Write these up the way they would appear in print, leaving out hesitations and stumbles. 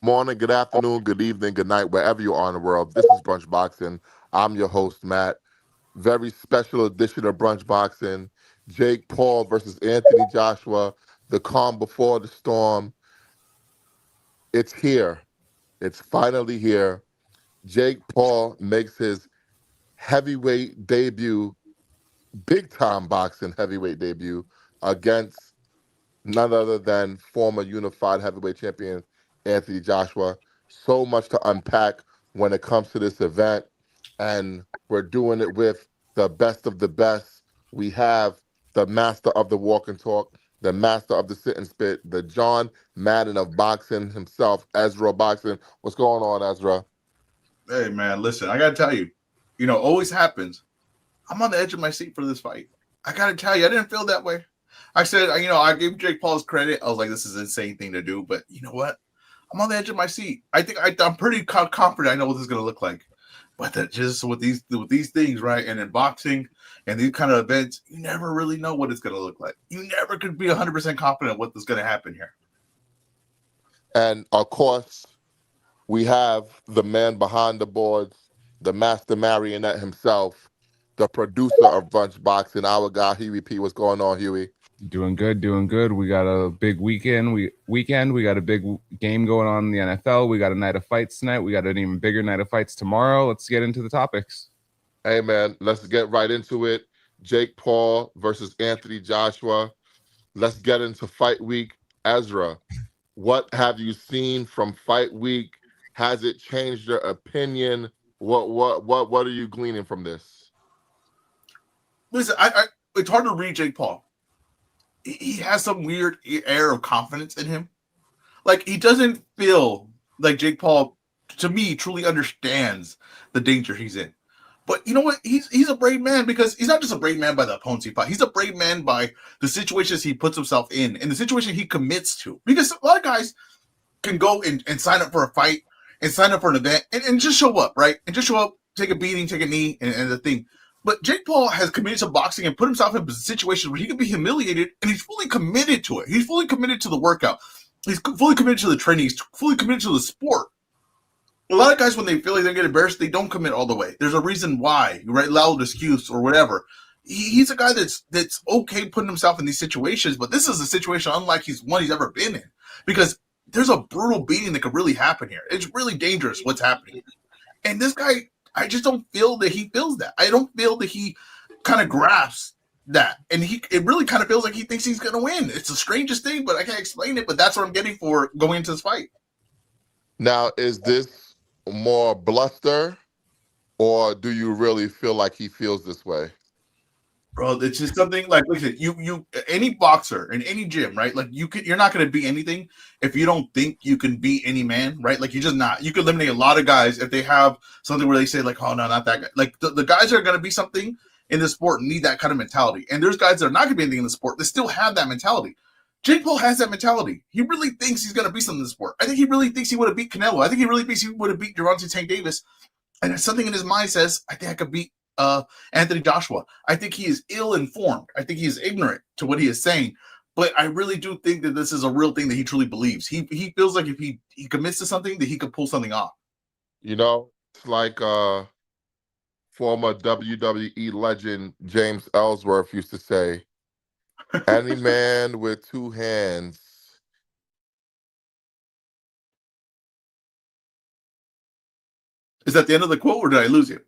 morning, good afternoon, good evening, good night, wherever you are in the world. This is Brunch Boxing. I'm your host, Matt. Very special edition of Brunch Boxing. Jake Paul versus Anthony Joshua. The calm before the storm. It's here. It's finally here. Jake Paul makes his heavyweight debut, big time boxing heavyweight debut against none other than former unified heavyweight champion Anthony Joshua. So much to unpack when it comes to this event, and we're doing it with the best of the best. We have the master of the walk and talk, the master of the sit and spit, the John Madden of boxing himself, EzRaw Boxing. What's going on, Ezra? Hey man, listen, I gotta tell you, always happens. I'm on the edge of my seat for this fight. I gotta tell you, I didn't feel that way. I said, I gave Jake Paul's credit. I was like, this is an insane thing to do, but you know what? I'm on the edge of my seat. I think I'm pretty confident. I know what this is gonna look like. But that just with these things, right? And in boxing and these kind of events, you never really know what it's gonna look like. You never could be 100% confident what is gonna happen here. And of course, we have the man behind the boards, the master marionette himself, the producer of Brunch Boxing, our guy Huey P. What's going on, Huey? Doing good, doing good. We got a big weekend. We got a big game going on in the NFL. We got a night of fights tonight. We got an even bigger night of fights tomorrow. Let's get into the topics. Hey man, let's get right into it. Jake Paul versus Anthony Joshua. Let's get into fight week. Ezra, what have you seen from fight week? Has it changed your opinion? What are you gleaning from this? Listen, it's hard to read Jake Paul. He has some weird air of confidence in him. Like, he doesn't feel like Jake Paul, to me, truly understands the danger he's in. But you know what? He's a brave man because he's not just a brave man by the opponents he fought. He's a brave man by the situations he puts himself in and the situation he commits to. Because a lot of guys can go and sign up for a fight and sign up for an event and just show up, right? And just show up, take a beating, take a knee, and the thing. But Jake Paul has committed to boxing and put himself in a situation where he could be humiliated, and he's fully committed to it. He's fully committed to the workout. He's fully committed to the training. He's fully committed to the sport. A lot of guys, when they feel like they get embarrassed, they don't commit all the way. There's a reason why, right? Loud excuse or whatever. He's a guy that's okay putting himself in these situations, but this is a situation unlike he's ever been in, because there's a brutal beating that could really happen here. It's really dangerous what's happening. And this guy, I just don't feel that he feels that. I don't feel that he kind of grasps that. And it really kind of feels like he thinks he's going to win. It's the strangest thing, but I can't explain it. But that's what I'm getting for going into this fight. Now, is this more bluster, or do you really feel like he feels this way? Bro, it's just something like, listen, you any boxer in any gym, right? Like, you're not going to beat anything if you don't think you can beat any man, right? Like, you're just not. You could eliminate a lot of guys if they have something where they say, like, oh no, not that guy. Like, the guys that are going to be something in the sport need that kind of mentality. And there's guys that are not going to be anything in the sport that still have that mentality. Jake Paul has that mentality. He really thinks he's going to be something in the sport. I think he really thinks he would have beat Canelo. I think he really thinks he would have beat Gervonta Tank Davis. And there's something in his mind says, I think I could beat Anthony Joshua. I think he is ill-informed. I think he is ignorant to what he is saying. But I really do think that this is a real thing that he truly believes. He feels like if he commits to something, that he could pull something off. You know, it's like former WWE legend James Ellsworth used to say, any man with two hands. Is that the end of the quote, or did I lose you?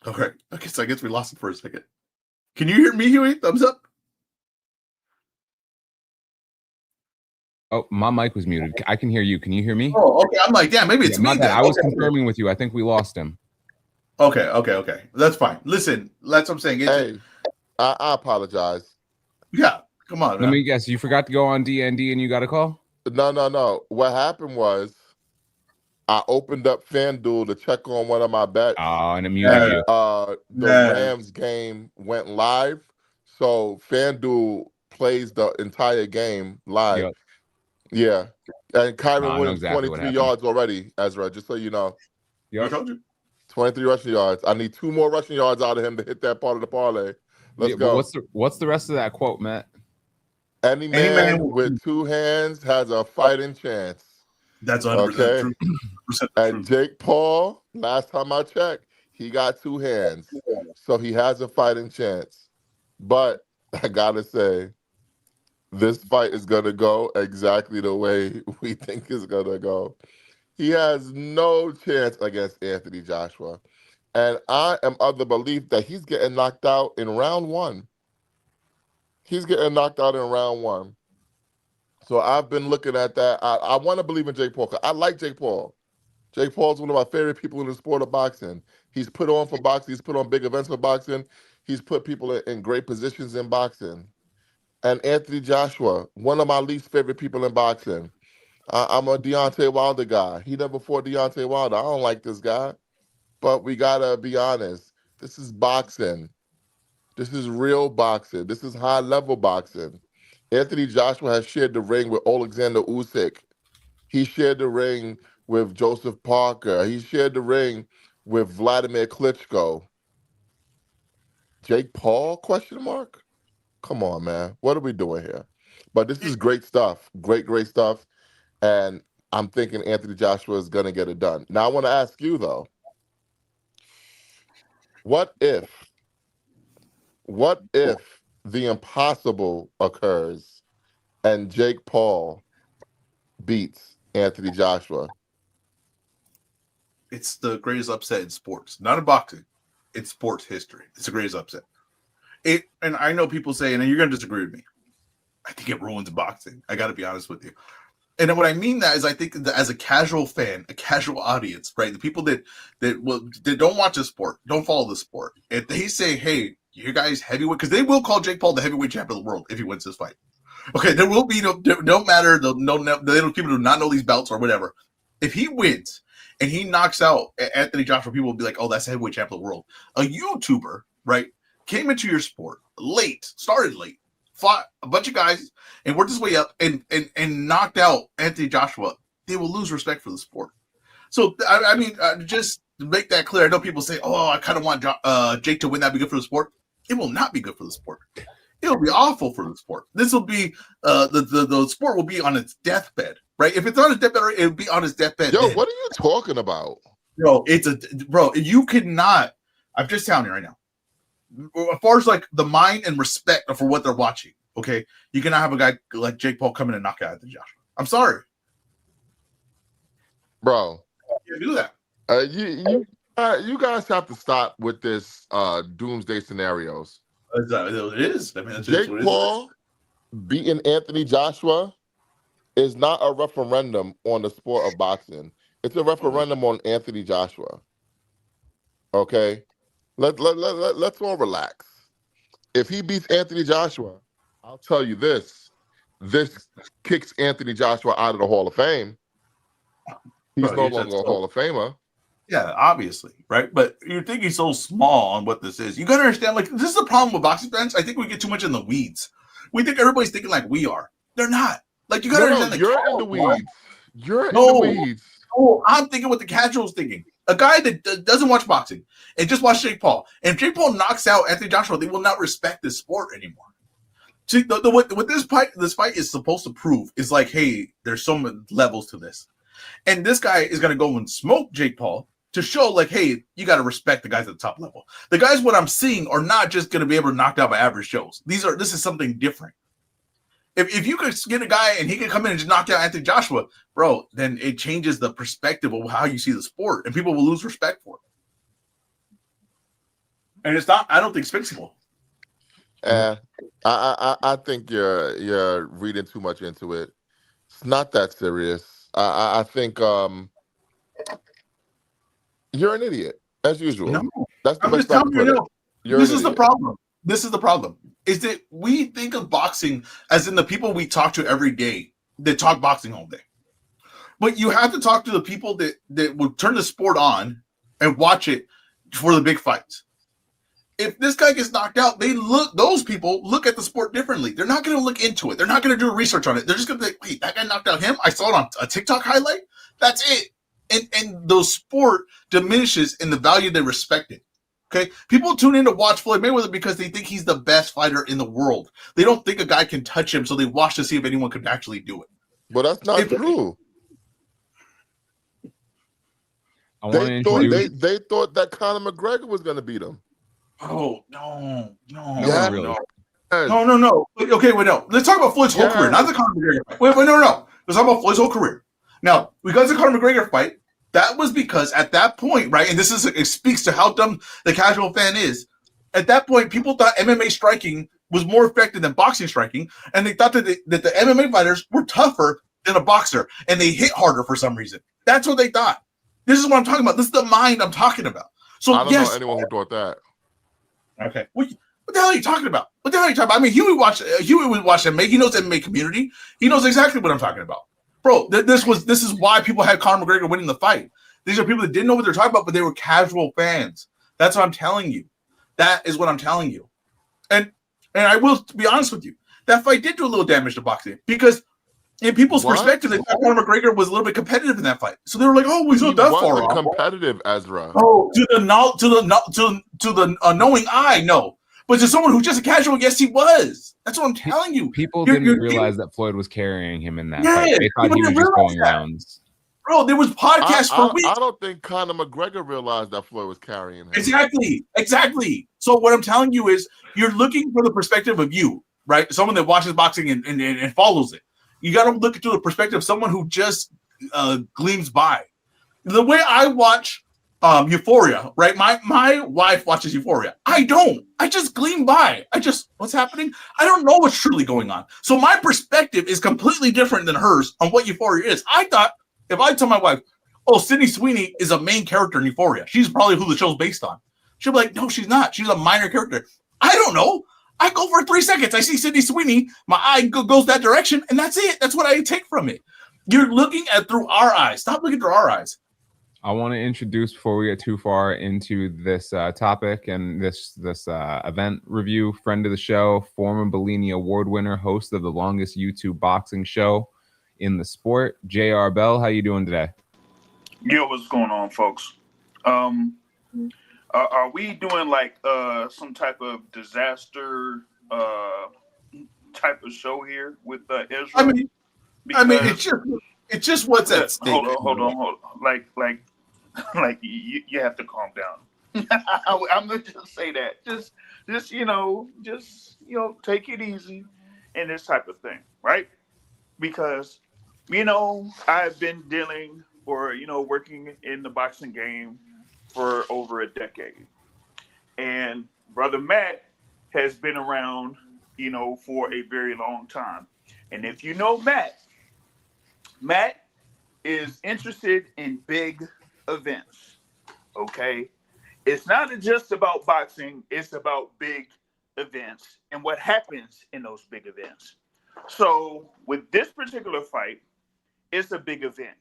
Okay. I guess we lost it for a second. Can you hear me, Huey? Thumbs up. Oh, my mic was muted. I can hear you. Can you hear me? Oh, okay. I'm like, yeah, maybe it's me. I was confirming with you. I think we lost him. Okay. That's fine. Listen, that's what I'm saying. Hey, I apologize. Yeah, come on. Let me guess. You forgot to go on DND and you got a call? No. What happened was I opened up FanDuel to check on one of my bets. Oh, and it muted you. The Rams game went live, so FanDuel plays the entire game live. Yep. Yeah, and Kyron went exactly 23 yards already, Ezra, just so you know. Yeah, I told you. 23 rushing yards. I need 2 more rushing yards out of him to hit that part of the parlay. Let's go. What's the rest of that quote, Matt? Any Any man, man with two hands has a fighting chance. that's 100% Okay. true. 100% And true. Jake Paul, last time I checked, he got two hands. So he has a fighting chance. But I gotta say, this fight is gonna go exactly the way we think it's gonna go. He has no chance against Anthony Joshua. And I am of the belief that he's getting knocked out in round one. He's getting knocked out in round one. So I've been looking at that. I want to believe in Jake Paul. 'Cause I like Jake Paul. Jake Paul's one of my favorite people in the sport of boxing. He's put on for boxing. He's put on big events for boxing. He's put people in great positions in boxing. And Anthony Joshua, one of my least favorite people in boxing. I'm a Deontay Wilder guy. He never fought Deontay Wilder. I don't like this guy. But we gotta be honest. This is boxing. This is real boxing. This is high level boxing. Anthony Joshua has shared the ring with Alexander Usyk. He shared the ring with Joseph Parker. He shared the ring with Vladimir Klitschko. Jake Paul? Question mark. Come on, man. What are we doing here? But this is great stuff. Great stuff. And I'm thinking Anthony Joshua is gonna get it done. Now I want to ask you though. What if the impossible occurs and Jake Paul beats Anthony Joshua? It's the greatest upset in sports, not in boxing. It's sports history. It's the greatest upset. And I know people say, and you're going to disagree with me, I think it ruins boxing. I got to be honest with you. And what I mean that is, I think that as a casual fan, a casual audience, right, the people that don't watch the sport, don't follow the sport, if they say, hey, you guys heavyweight, because they will call Jake Paul the heavyweight champion of the world if he wins this fight. Okay, there will be no matter, people do not know these belts or whatever. If he wins and he knocks out Anthony Joshua, people will be like, oh, that's heavyweight champion of the world. A YouTuber, right, came into your sport started late, fought a bunch of guys and worked his way up and knocked out Anthony Joshua. They will lose respect for the sport. So, I mean, just to make that clear, I know people say, oh, I kind of want Jake to win. That'd be good for the sport. It will not be good for the sport. It'll be awful for the sport. This will be the sport will be on its deathbed, right? If it's on its deathbed, it'll be on its deathbed. Yo, what are you talking about? Bro, you cannot. I'm just telling you right now. As far as like the mind and respect for what they're watching, okay, you cannot have a guy like Jake Paul come in and knock out Anthony Joshua. I'm sorry, bro. You do that. You guys have to stop with this doomsday scenarios. It is. I mean, Jake Paul beating Anthony Joshua is not a referendum on the sport of boxing. It's a referendum on Anthony Joshua. Okay? Let's all relax. If he beats Anthony Joshua, I'll tell you this kicks Anthony Joshua out of the Hall of Fame. He's no longer a Hall of Famer. Yeah, obviously, right? But you think he's so small on what this is. You got to understand, like, this is the problem with boxing fans. I think we get too much in the weeds. We think everybody's thinking like we are. They're not. Like, you got to understand. You're in the weeds. You're in the weeds. Oh, I'm thinking what the casual's thinking. A guy that doesn't watch boxing and just watch Jake Paul. And if Jake Paul knocks out Anthony Joshua, they will not respect this sport anymore. See, what this fight is supposed to prove is like, hey, there's so many levels to this. And this guy is going to go and smoke Jake Paul to show, like, hey, you got to respect the guys at the top level. The guys, what I'm seeing, are not just going to be able to knock out by average Joes. This is something different. If you could get a guy and he can come in and just knock out Anthony Joshua, bro, then it changes the perspective of how you see the sport, and people will lose respect for it. And it's not. I don't think it's fixable. I think you're reading too much into it. It's not that serious. I think you're an idiot as usual. No, that's the I'm best just telling you. This is the problem. This is the problem. Is that we think of boxing as in the people we talk to every day that talk boxing all day. But you have to talk to the people that will turn the sport on and watch it for the big fights. If this guy gets knocked out, those people look at the sport differently. They're not going to look into it. They're not going to do research on it. They're just going to be like, wait, that guy knocked out him? I saw it on a TikTok highlight? That's it. And the sport diminishes in the value they respect it. Okay, people tune in to watch Floyd Mayweather because they think he's the best fighter in the world. They don't think a guy can touch him, so they watch to see if anyone could actually do it. But that's not true. I want to introduce. They thought that Conor McGregor was going to beat him. Oh no! Yeah. Really. No. Okay, wait, no. Let's talk about Floyd's whole career, not the Conor McGregor fight. Wait, no. Let's talk about Floyd's whole career. Now, because of the Conor McGregor fight, that was because at that point, right, and it speaks to how dumb the casual fan is. At that point, people thought MMA striking was more effective than boxing striking, and they thought that the MMA fighters were tougher than a boxer, and they hit harder for some reason. That's what they thought. This is what I'm talking about. This is the mind I'm talking about. So I don't know anyone who thought that. Okay. What the hell are you talking about? I mean, Huey would watch MMA. He knows MMA community. He knows exactly what I'm talking about. Bro, this is why people had Conor McGregor winning the fight. These are people that didn't know what they're talking about, but they were casual fans. That's what I'm telling you. That is what I'm telling you. And I will be honest with you. That fight did do a little damage to boxing because in people's perspective, they thought Conor McGregor was a little bit competitive in that fight. So they were like, "Oh, he's not that far off." Competitive, EzRaw. Oh, to the knowing eye, no. But to someone who's just a casual, yes, he was. That's what I'm telling you. People didn't realize that Floyd was carrying him in that fight. They thought he was just going rounds. Bro, there was podcasts for weeks. I don't think Conor McGregor realized that Floyd was carrying him. Exactly. So what I'm telling you is you're looking for the perspective of you, right? Someone that watches boxing and follows it. You got to look into the perspective of someone who just gleams by. The way I watch Euphoria, right? My wife watches Euphoria. I don't. I just gleam by. What's happening? I don't know what's truly going on. So my perspective is completely different than hers on what Euphoria is. I thought if I tell my wife, "Oh, Sydney Sweeney is a main character in Euphoria. She's probably who the show's based on," she'll be like, "No, she's not. She's a minor character." I don't know. I go for 3 seconds. I see Sydney Sweeney. My eye goes that direction, and that's it. That's what I take from it. You're looking at through our eyes. Stop looking through our eyes. I want to introduce, before we get too far into this topic and this event review, friend of the show, former Bellini Award winner, host of the longest YouTube boxing show in the sport, J.R. Bell. How you doing today? Yo, what's going on, folks? Are we doing like some type of disaster type of show here with EzRaw? I mean, it's just what's at stake. Hold on. Like you have to calm down. I'm gonna just say that. Just take it easy and this type of thing, right? Because I've been dealing or working in the boxing game for over a decade, and brother Matt has been around for a very long time. And if you know Matt is interested in big events. Okay, it's not just about boxing, it's about big events and what happens in those big events. So with this particular fight, it's a big event.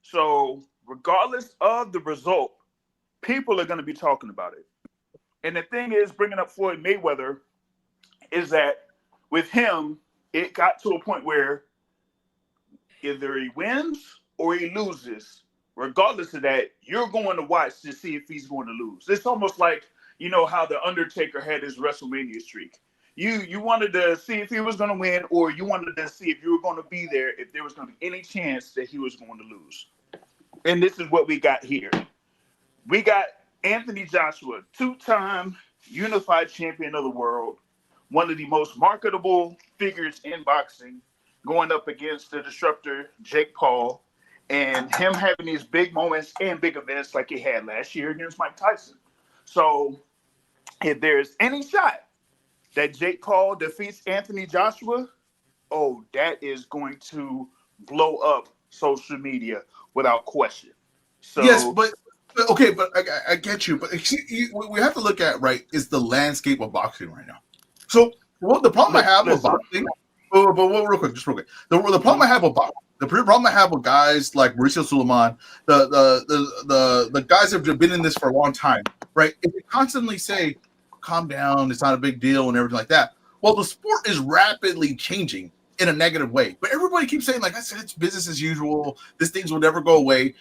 So regardless of the result, people are going to be talking about it. And the thing is, bringing up Floyd Mayweather, is that with him, it got to a point where either he wins or he loses. Regardless of that, you're going to watch to see if he's going to lose. It's almost like, how The Undertaker had his WrestleMania streak. You wanted to see if he was going to win, or you wanted to see if you were going to be there, if there was going to be any chance that he was going to lose. And this is what we got here. We got Anthony Joshua, 2-time unified champion of the world, one of the most marketable figures in boxing, going up against the disruptor, Jake Paul, and him having these big moments and big events like he had last year against Mike Tyson. So if there's any shot that Jake Paul defeats Anthony Joshua, that is going to blow up social media without question. So yes, but I get you. But we have to look at, right, is the landscape of boxing right now. So the problem I have with boxing, but real quick. The problem I have with boxing, the problem I have with guys like Mauricio Suleiman, the guys that have been in this for a long time, right? If they constantly say, "Calm down, it's not a big deal," and everything like that, well, the sport is rapidly changing in a negative way. But everybody keeps saying, like I said, it's business as usual. These things will never go away.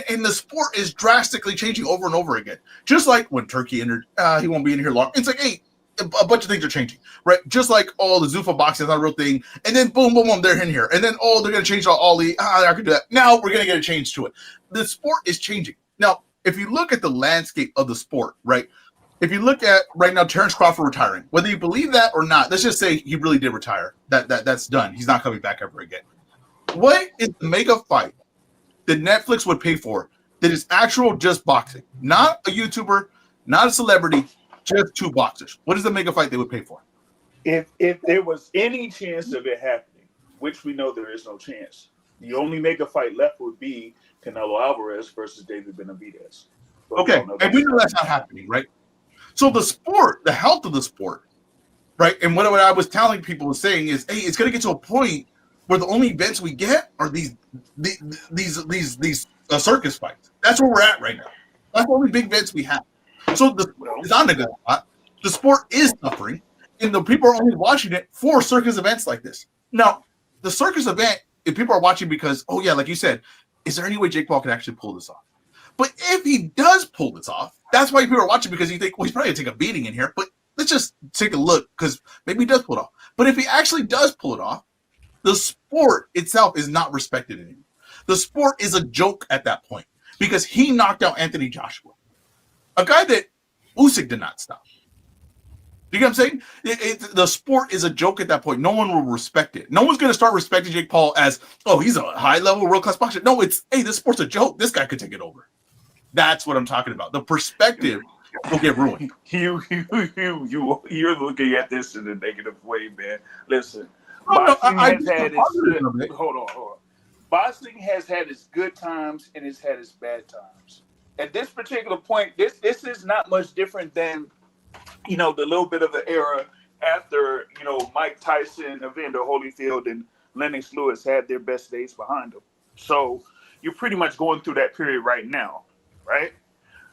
And the sport is drastically changing over and over again. Just like when Turkey entered, he won't be in here long. It's like, hey, a bunch of things are changing, right? Just like the Zuffa boxing is not a real thing. And then boom, boom, boom, they're in here. And then, they're going to change all the, I could do that. Now we're going to get a change to it. The sport is changing. Now, if you look at the landscape of the sport, right? If you look at right now, Terrence Crawford retiring, whether you believe that or not, let's just say he really did retire. That's done. He's not coming back ever again. What is the mega fight that Netflix would pay for that is actual just boxing? Not a YouTuber, not a celebrity, just two boxers. What is the mega fight they would pay for? If there was any chance of it happening, which we know there is no chance, the only mega fight left would be Canelo Alvarez versus David Benavidez. But okay, and we know that's not happening, right? So the sport, the health of the sport, right? And what I was telling people was saying is, hey, it's going to get to a point where the only events we get are these circus fights. That's where we're at right now. That's the only big events we have. So the sport is on the good spot. The sport is suffering, and the people are only watching it for circus events like this. Now, the circus event, if people are watching because, oh yeah, like you said, is there any way Jake Paul can actually pull this off? But if he does pull this off, that's why people are watching, because you think, well, he's probably going to take a beating in here. But let's just take a look, because maybe he does pull it off. But if he actually does pull it off, the sport itself is not respected anymore. The sport is a joke at that point, because he knocked out Anthony Joshua, a guy that Usyk did not stop. You get what I'm saying? The sport is a joke at that point. No one will respect it. No one's going to start respecting Jake Paul as, oh, he's a high-level, world-class boxer. No, it's, hey, this sport's a joke. This guy could take it over. That's what I'm talking about. The perspective will get ruined. You're looking at this in a negative way, man. Listen, hold on. Boxing has had its good times and it's had its bad times. At this particular point, this is not much different than, the little bit of the era after, Mike Tyson, Evander Holyfield, and Lennox Lewis had their best days behind them. So you're pretty much going through that period right now, right?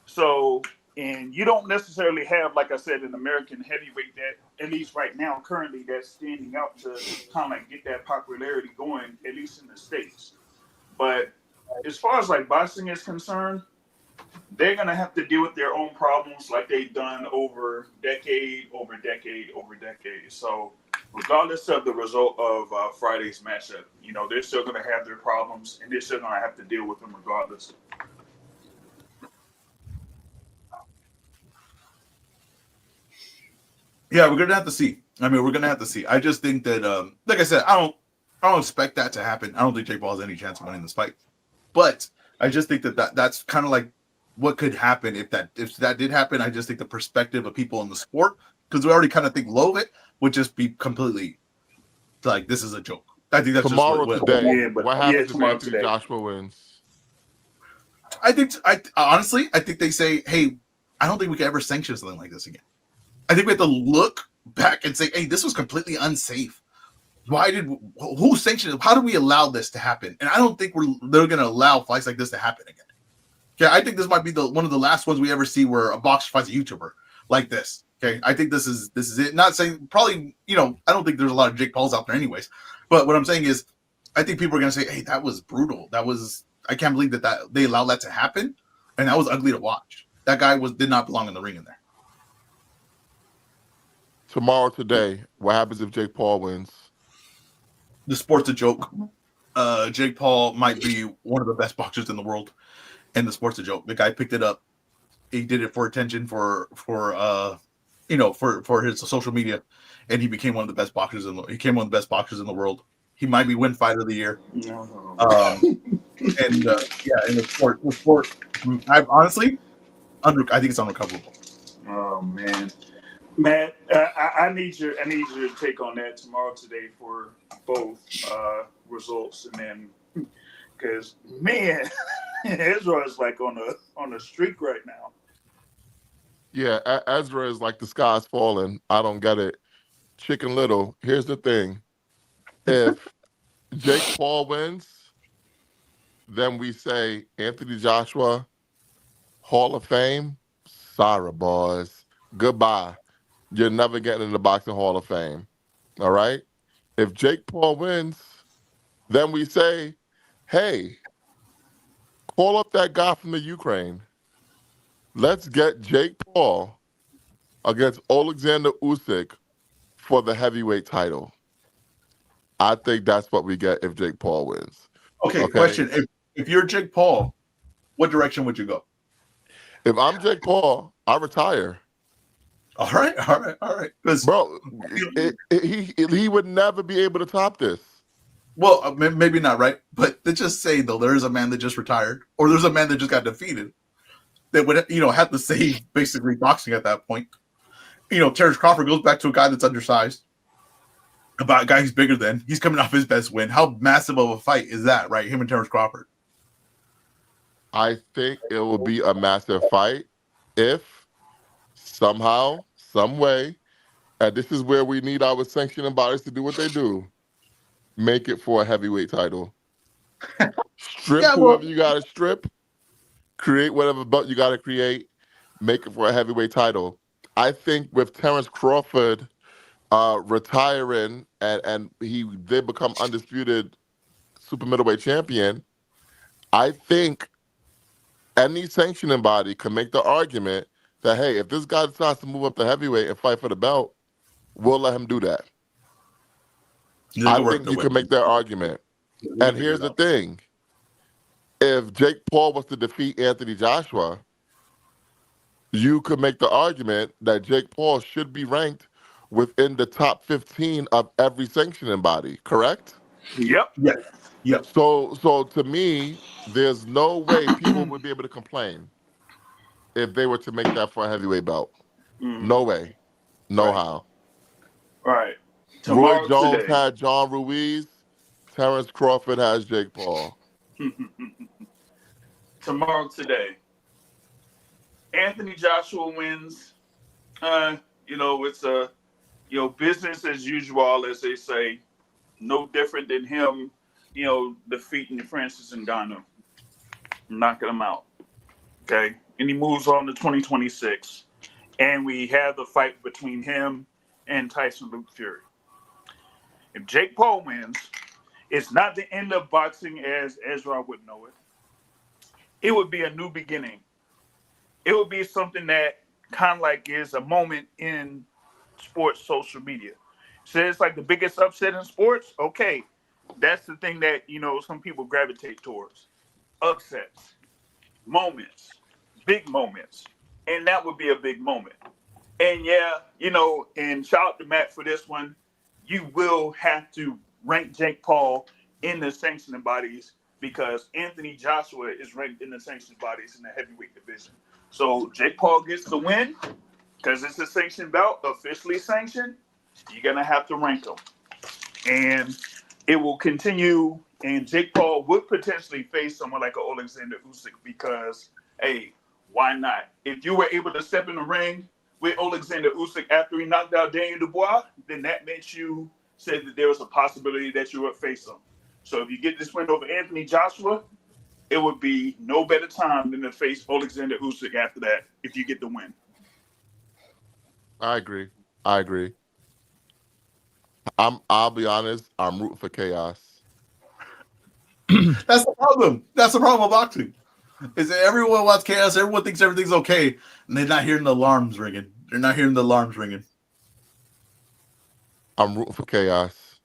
So, and you don't necessarily have, like I said, an American heavyweight that, at least right now, currently, that's standing out to kind of like get that popularity going, at least in the States. But as far as like boxing is concerned, they're going to have to deal with their own problems like they've done over decade. So regardless of the result of Friday's matchup, they're still going to have their problems and they're still going to have to deal with them regardless. Yeah, we're going to have to see. We're going to have to see. I just think that, like I said, I don't expect that to happen. I don't think Jake Paul has any chance of winning this fight. But I just think that's kind of like what could happen if that did happen. I just think the perspective of people in the sport, because we already kind of think low of it, would just be completely like, this is a joke. I think that's tomorrow just today. What happens if Anthony Joshua wins? I think they say, hey, I don't think we can ever sanction something like this again. I think we have to look back and say, hey, this was completely unsafe. Who sanctioned it? How do we allow this to happen? And I don't think they're going to allow fights like this to happen again. Okay, I think this might be one of the last ones we ever see where a boxer fights a YouTuber like this. Okay, I think this is it. Not saying probably, I don't think there's a lot of Jake Pauls out there anyways. But what I'm saying is, I think people are going to say, hey, that was brutal. I can't believe that they allowed that to happen. And that was ugly to watch. That guy did not belong in the ring in there. Tomorrow today, what happens if Jake Paul wins? The sport's a joke. Jake Paul might be one of the best boxers in the world, and the sport's a joke. The guy picked it up. He did it for attention, for his social media, and he became one of the best boxers in the world. He might be win fighter of the year. In the sport, I think it's unrecoverable. Oh man. Matt, I need your take on that tomorrow today for both results, and then because man, EzRaw is like on a streak right now. Yeah, Ezra is like the sky's falling. I don't get it. Chicken Little. Here's the thing: if Jake Paul wins, then we say Anthony Joshua, Hall of Fame. Sorry, boys. Goodbye. You're never getting in the Boxing Hall of Fame. All right? If Jake Paul wins, then we say, hey, call up that guy from the Ukraine. Let's get Jake Paul against Alexander Usyk for the heavyweight title. I think that's what we get if Jake Paul wins. Okay, Okay. question: if you're Jake Paul, what direction would you go? If I'm Jake Paul, I retire. All right. Because Bro, he would never be able to top this. well, maybe not, right? But let's just say though, there's a man that just retired, or there's a man that just got defeated that would have to save basically boxing at that point. Terrence Crawford goes back to a guy that's undersized, about a guy who's bigger than. He's coming off his best win. How massive of a fight is that, right? Him and Terrence Crawford. I think it will be a massive fight if somehow, some way, and this is where we need our sanctioning bodies to do what they do, make it for a heavyweight title. Strip whoever you got to strip, create whatever belt you got to create, make it for a heavyweight title. I think with Terrence Crawford retiring and he did become undisputed super middleweight champion, I think any sanctioning body can make the argument that, hey, if this guy decides to move up to heavyweight and fight for the belt, we'll let him do that. I think you can make that argument. And here's the thing. If Jake Paul was to defeat Anthony Joshua, you could make the argument that Jake Paul should be ranked within the top 15 of every sanctioning body, correct? Yep. Yep. So to me, there's no way people would be able to complain if they were to make that for a heavyweight belt. No way. No how. All right. Roy Jones had John Ruiz. Terrence Crawford has Jake Paul. Tomorrow today, Anthony Joshua wins. It's business as usual, as they say. No different than him, defeating Francis Ngannou, knocking him out. Okay, and he moves on to 2026, and we have the fight between him and Tyson Luke Fury. If Jake Paul wins, it's not the end of boxing as EzRaw would know it. It would be a new beginning. It would be something that kind of like is a moment in sports social media. So it's like the biggest upset in sports. Okay, that's the thing that, some people gravitate towards. Upsets, moments, big moments. And that would be a big moment. And and shout out to Matt for this one. You will have to rank Jake Paul in the sanctioning bodies because Anthony Joshua is ranked in the sanctioning bodies in the heavyweight division. So Jake Paul gets the win because it's a sanctioned bout, officially sanctioned. You're going to have to rank them. And it will continue. And Jake Paul would potentially face someone like Alexander Usyk because, hey, why not? If you were able to step in the ring with Alexander Usyk after he knocked out Daniel Dubois, then that meant you said that there was a possibility that you would face him. So if you get this win over Anthony Joshua, it would be no better time than to face Alexander Usyk after that if you get the win. I agree. I'll be honest, I'm rooting for chaos. That's the problem. That's the problem with boxing. Is that everyone wants chaos, everyone thinks everything's okay, and they're not hearing the alarms ringing. I'm rooting for chaos.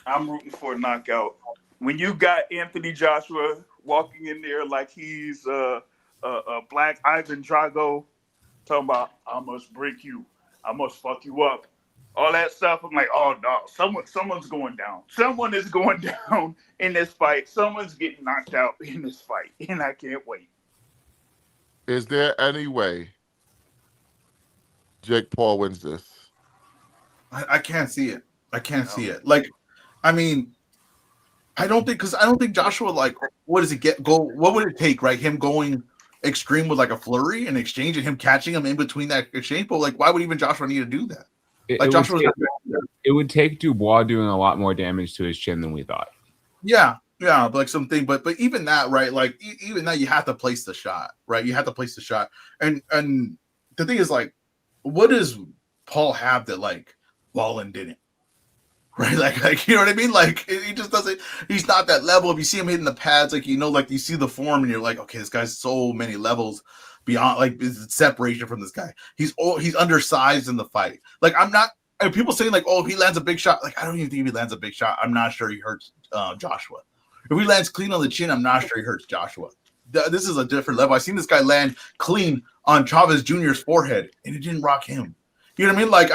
I'm rooting for a knockout. When you got Anthony Joshua walking in there like he's a black Ivan Drago, talking about, I must break you, I must fuck you up, all that stuff, I'm like, oh no, someone's going down. Someone is going down in this fight. Someone's getting knocked out in this fight, and I can't wait. Is there any way Jake Paul wins this? I can't see it. See it. Like, I mean, I don't think Joshua, like, what does it what would it take, right? Him going extreme with like a flurry and exchange and him catching him in between that exchange. But like, why would even Joshua need to do that? It would take Dubois doing a lot more damage to his chin than we thought. Yeah, like something, but even that, right? Like even that, you have to place the shot, right? You have to place the shot, and the thing is, like, what does Paul have that like Wallen didn't? right? Like you know what I mean? Like he just doesn't. He's not that level. If you see him hitting the pads, like like you see the form, and you're like, okay, this guy's so many levels beyond. Like separation from this guy. He's undersized in the fight. Like I'm not. And people saying like, oh, if he lands a big shot, like I don't even think if he lands a big shot, I'm not sure he hurts Joshua. If he lands clean on the chin, I'm not sure he hurts Joshua. This is a different level. I've seen this guy land clean on Chavez Jr.'s forehead, and it didn't rock him. You know what I mean? Like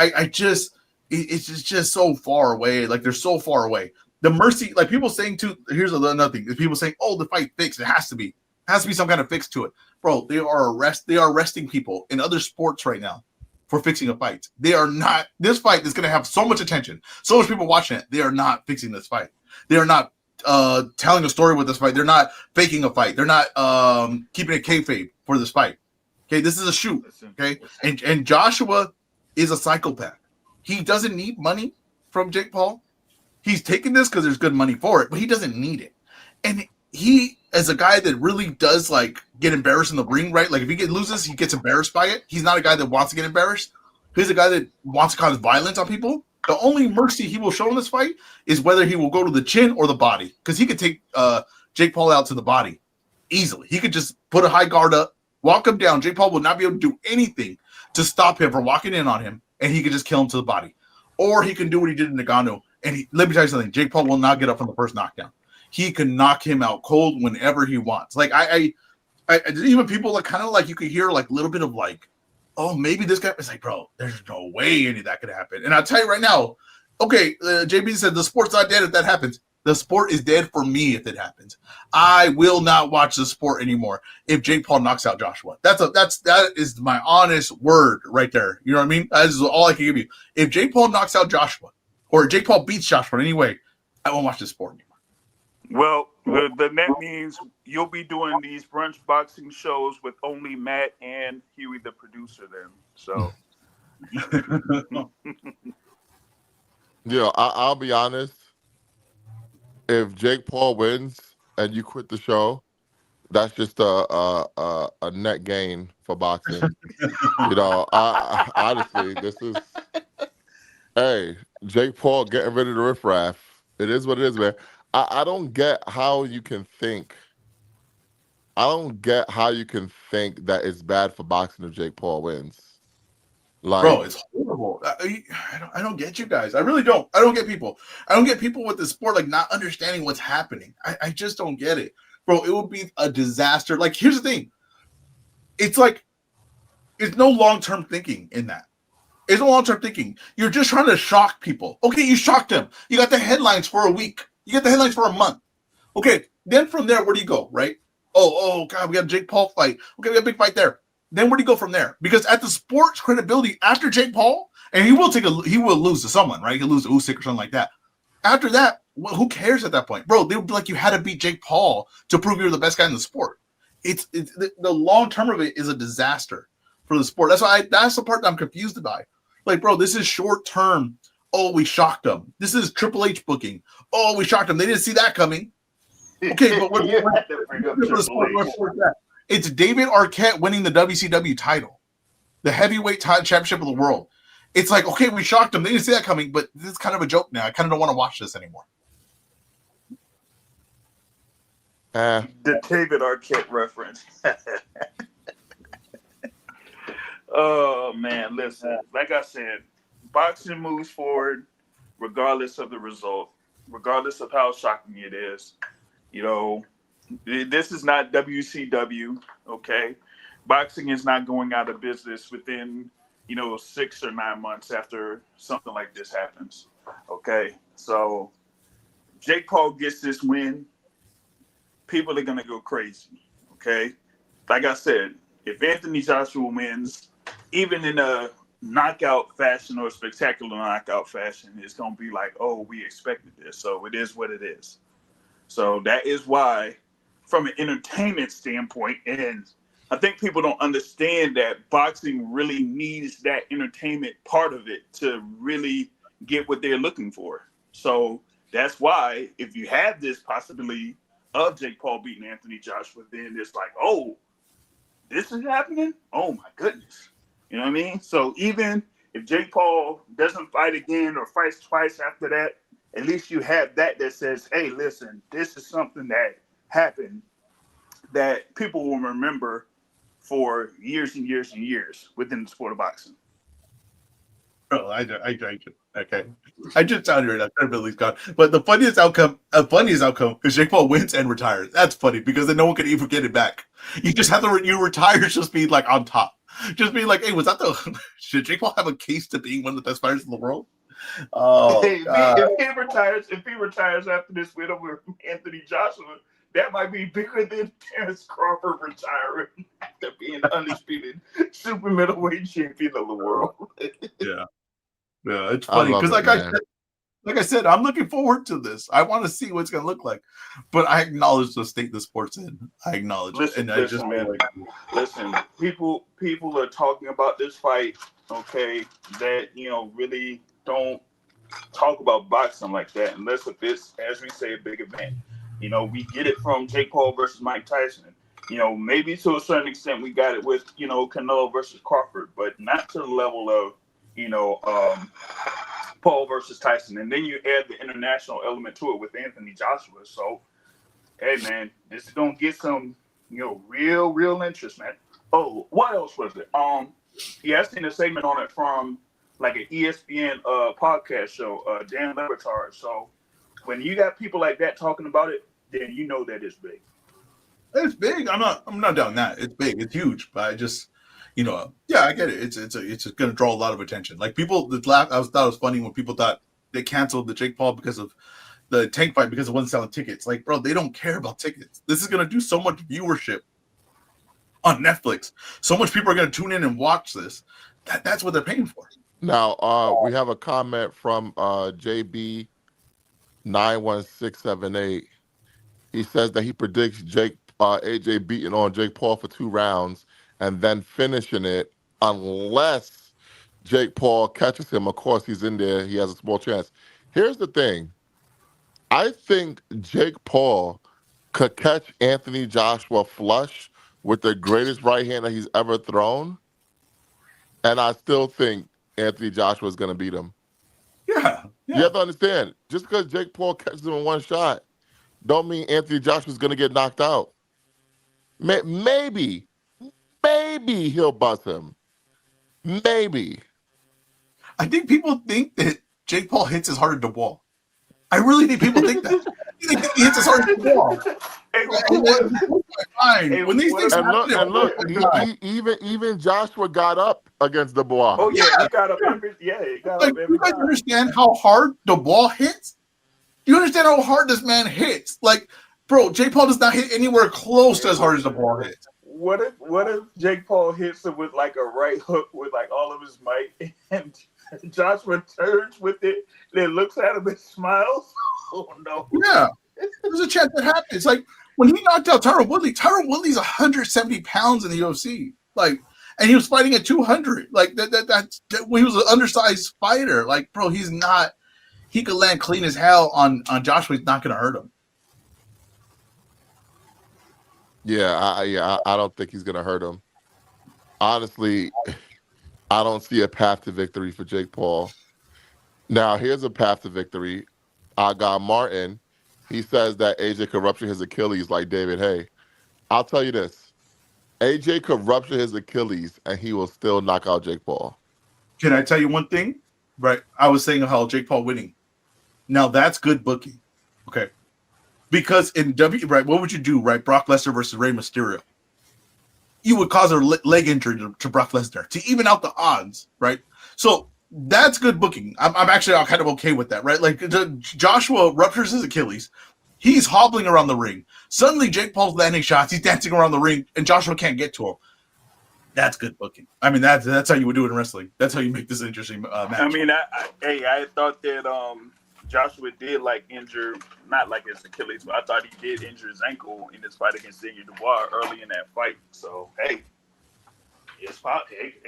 it's just so far away. Like they're so far away. The mercy, like people saying too. Here's another thing: is people saying, "Oh, the fight fixed. It has to be some kind of fix to it." Bro, they are arresting people in other sports right now for fixing a fight. They are not. This fight is going to have so much attention, so much people watching it. They are not fixing this fight. They are not telling a story with this fight. They're not faking a fight. They're not keeping a kayfabe for this fight. Okay, this is a shoot. Okay, and Joshua is a psychopath. He doesn't need money from Jake Paul. He's taking this because there's good money for it, but he doesn't need it. And he, as a guy that really does like get embarrassed in the ring, right? Like if he loses, he gets embarrassed by it. He's not a guy that wants to get embarrassed. He's a guy that wants to cause violence on people. The only mercy he will show in this fight is whether he will go to the chin or the body, because he could take Jake Paul out to the body easily. He could just put a high guard up, walk him down. Jake Paul will not be able to do anything to stop him from walking in on him, and he could just kill him to the body. Or he can do what he did in Nagano. And let me tell you something, Jake Paul will not get up from the first knockdown. He can knock him out cold whenever he wants. Like I even people like kind of like you could hear like a little bit of like, oh, maybe this guy is like, bro, there's no way any of that could happen. And I'll tell you right now, okay, JB said the sport's not dead if that happens. The sport is dead for me if it happens. I will not watch the sport anymore if Jake Paul knocks out Joshua. That is my honest word right there. You know what I mean? That is all I can give you. If Jake Paul knocks out Joshua, or Jake Paul beats Joshua in any way, I won't watch this sport anymore. Well, that means you'll be doing these brunch boxing shows with only Matt and Huey, the producer, then. So, I'll be honest. If Jake Paul wins and you quit the show, that's just a net gain for boxing. Honestly, this is Jake Paul getting rid of the riffraff. It is what it is, man. I don't get how you can think. I don't get how you can think that it's bad for boxing if Jake Paul wins. Like, bro, it's horrible. I don't get you guys. I really don't. I don't get people. I don't get people with this sport like not understanding what's happening. I just don't get it, bro. It would be a disaster. Like, here's the thing. It's like it's no long-term thinking in that. It's no long-term thinking. You're just trying to shock people. Okay, you shocked them. You got the headlines for a week. You get the headlines for a month. Okay, then from there, where do you go, right? Oh, God, we got a Jake Paul fight. Okay, we got a big fight there. Then where do you go from there? Because at the sports credibility after Jake Paul, and he will lose to someone, right? He'll lose to Usyk or something like that. After that, well, who cares at that point, bro? They would be like, you had to beat Jake Paul to prove you're the best guy in the sport. It's the long term of it is a disaster for the sport. That's the part that I'm confused by. Like, bro, this is short term. Oh, we shocked them. This is Triple H booking. Oh, we shocked them. They didn't see that coming. Okay, but it's David Arquette winning the WCW title, the heavyweight championship of the world. It's like, okay, we shocked them. They didn't see that coming, but this is kind of a joke now. I kind of don't want to watch this anymore. The David Arquette reference. Oh, man, listen. Like I said, boxing moves forward regardless of the result, regardless of how shocking it is. This is not WCW, okay? Boxing is not going out of business within, 6 or 9 months after something like this happens, okay? So Jake Paul gets this win, people are going to go crazy, okay? Like I said, if Anthony Joshua wins, even in a knockout fashion or spectacular knockout fashion, it's going to be like, oh, we expected this. So it is what it is. So that is why, from an entertainment standpoint, and I think people don't understand that boxing really needs that entertainment part of it to really get what they're looking for. So that's why if you have this possibility of Jake Paul beating Anthony Joshua, then it's like, oh, this is happening? Oh, my goodness. You know what I mean? So even if Jake Paul doesn't fight again or fights twice after that, at least you have that says, hey, listen, this is something that happened that people will remember for years and years and years within the sport of boxing. Oh, okay. I just sounded right now. Credibility's gone. But the funniest outcome is Jake Paul wins and retires. That's funny because then no one can even get it back. You just have to you retire just being like on top. Just being like, hey, was that the should Jake Paul have a case to being one of the best fighters in the world? Oh, Hey, if he retires after this win over Anthony Joshua, that might be bigger than Terrence Crawford retiring after being undisputed super middleweight champion of the world. yeah. Yeah, it's funny because like I said, I'm looking forward to this. I want to see what it's gonna look like. But I acknowledge the state the sport's in. I acknowledge it. And I just man, listen, people are talking about this fight, okay, that really don't talk about boxing like that unless if it's, as we say, a big event. We get it from Jake Paul versus Mike Tyson. Maybe to a certain extent we got it with, Canelo versus Crawford, but not to the level of, Paul versus Tyson. And then you add the international element to it with Anthony Joshua. So, hey, man, this is going to get some, real interest, man. Oh, what else was it? Yeah, I seen a segment on it from like an ESPN podcast show, Dan Le Batard. So when you got people like that talking about it, then you know that it's big. It's big. I'm not doubting that. It's big. It's huge. But I just, yeah, I get it. It's going to draw a lot of attention. Like people that laugh. I thought it was funny when people thought they canceled the Jake Paul because of the Tank fight because it wasn't selling tickets. Like, bro, they don't care about tickets. This is going to do so much viewership on Netflix. So much people are going to tune in and watch this. That's what they're paying for. Now, we have a comment from JB91678. He says that he predicts AJ beating on Jake Paul for 2 rounds and then finishing it unless Jake Paul catches him. Of course, he's in there. He has a small chance. Here's the thing. I think Jake Paul could catch Anthony Joshua flush with the greatest right hand that he's ever thrown, and I still think Anthony Joshua is going to beat him. Yeah. You have to understand, just because Jake Paul catches him in one shot, don't mean Anthony Joshua is going to get knocked out. Maybe he'll bust him. Maybe. I think people think that Jake Paul hits as hard as the wall. I really think people think that. He hits as hard as the wall. When these things and look, even Joshua got up against the ball. Oh yeah, he got up every. Yeah, he got up every you guys time. Understand how hard the ball hits? Do you understand how hard this man hits? Like, bro, Jake Paul does not hit anywhere close to as hard as the ball hits. What if Jake Paul hits him with like a right hook with like all of his might, and Joshua turns with it, then looks at him and smiles? Oh no! Yeah, there's a chance that happens. Like when he knocked out Tyron Woodley's 170 pounds in the UFC. Like, and he was fighting at 200. Like that's when he was an undersized fighter. Like, bro, he's not. He could land clean as hell on Joshua. He's not going to hurt him. Yeah, I don't think he's going to hurt him. Honestly, I don't see a path to victory for Jake Paul. Now, here's a path to victory. I got Martin. He says that AJ could rupture his Achilles like David Hay. I'll tell you this. AJ could rupture his Achilles and he will still knock out Jake Paul. Can I tell you one thing? Right. I was saying how Jake Paul winning. Now that's good booking. Okay. Because in right, what would you do, right? Brock Lesnar versus Rey Mysterio. You would cause a leg injury to Brock Lesnar to even out the odds, right? So that's good booking. I'm kind of okay with that, right? Like Joshua ruptures his Achilles. He's hobbling around the ring. Suddenly Jake Paul's landing shots. He's dancing around the ring and Joshua can't get to him. That's good booking. I mean, that's how you would do it in wrestling. That's how you make this interesting match. I mean, I thought that Joshua did injure, not like his Achilles, but I thought he did injure his ankle in his fight against Xavier Dubois early in that fight. So, hey,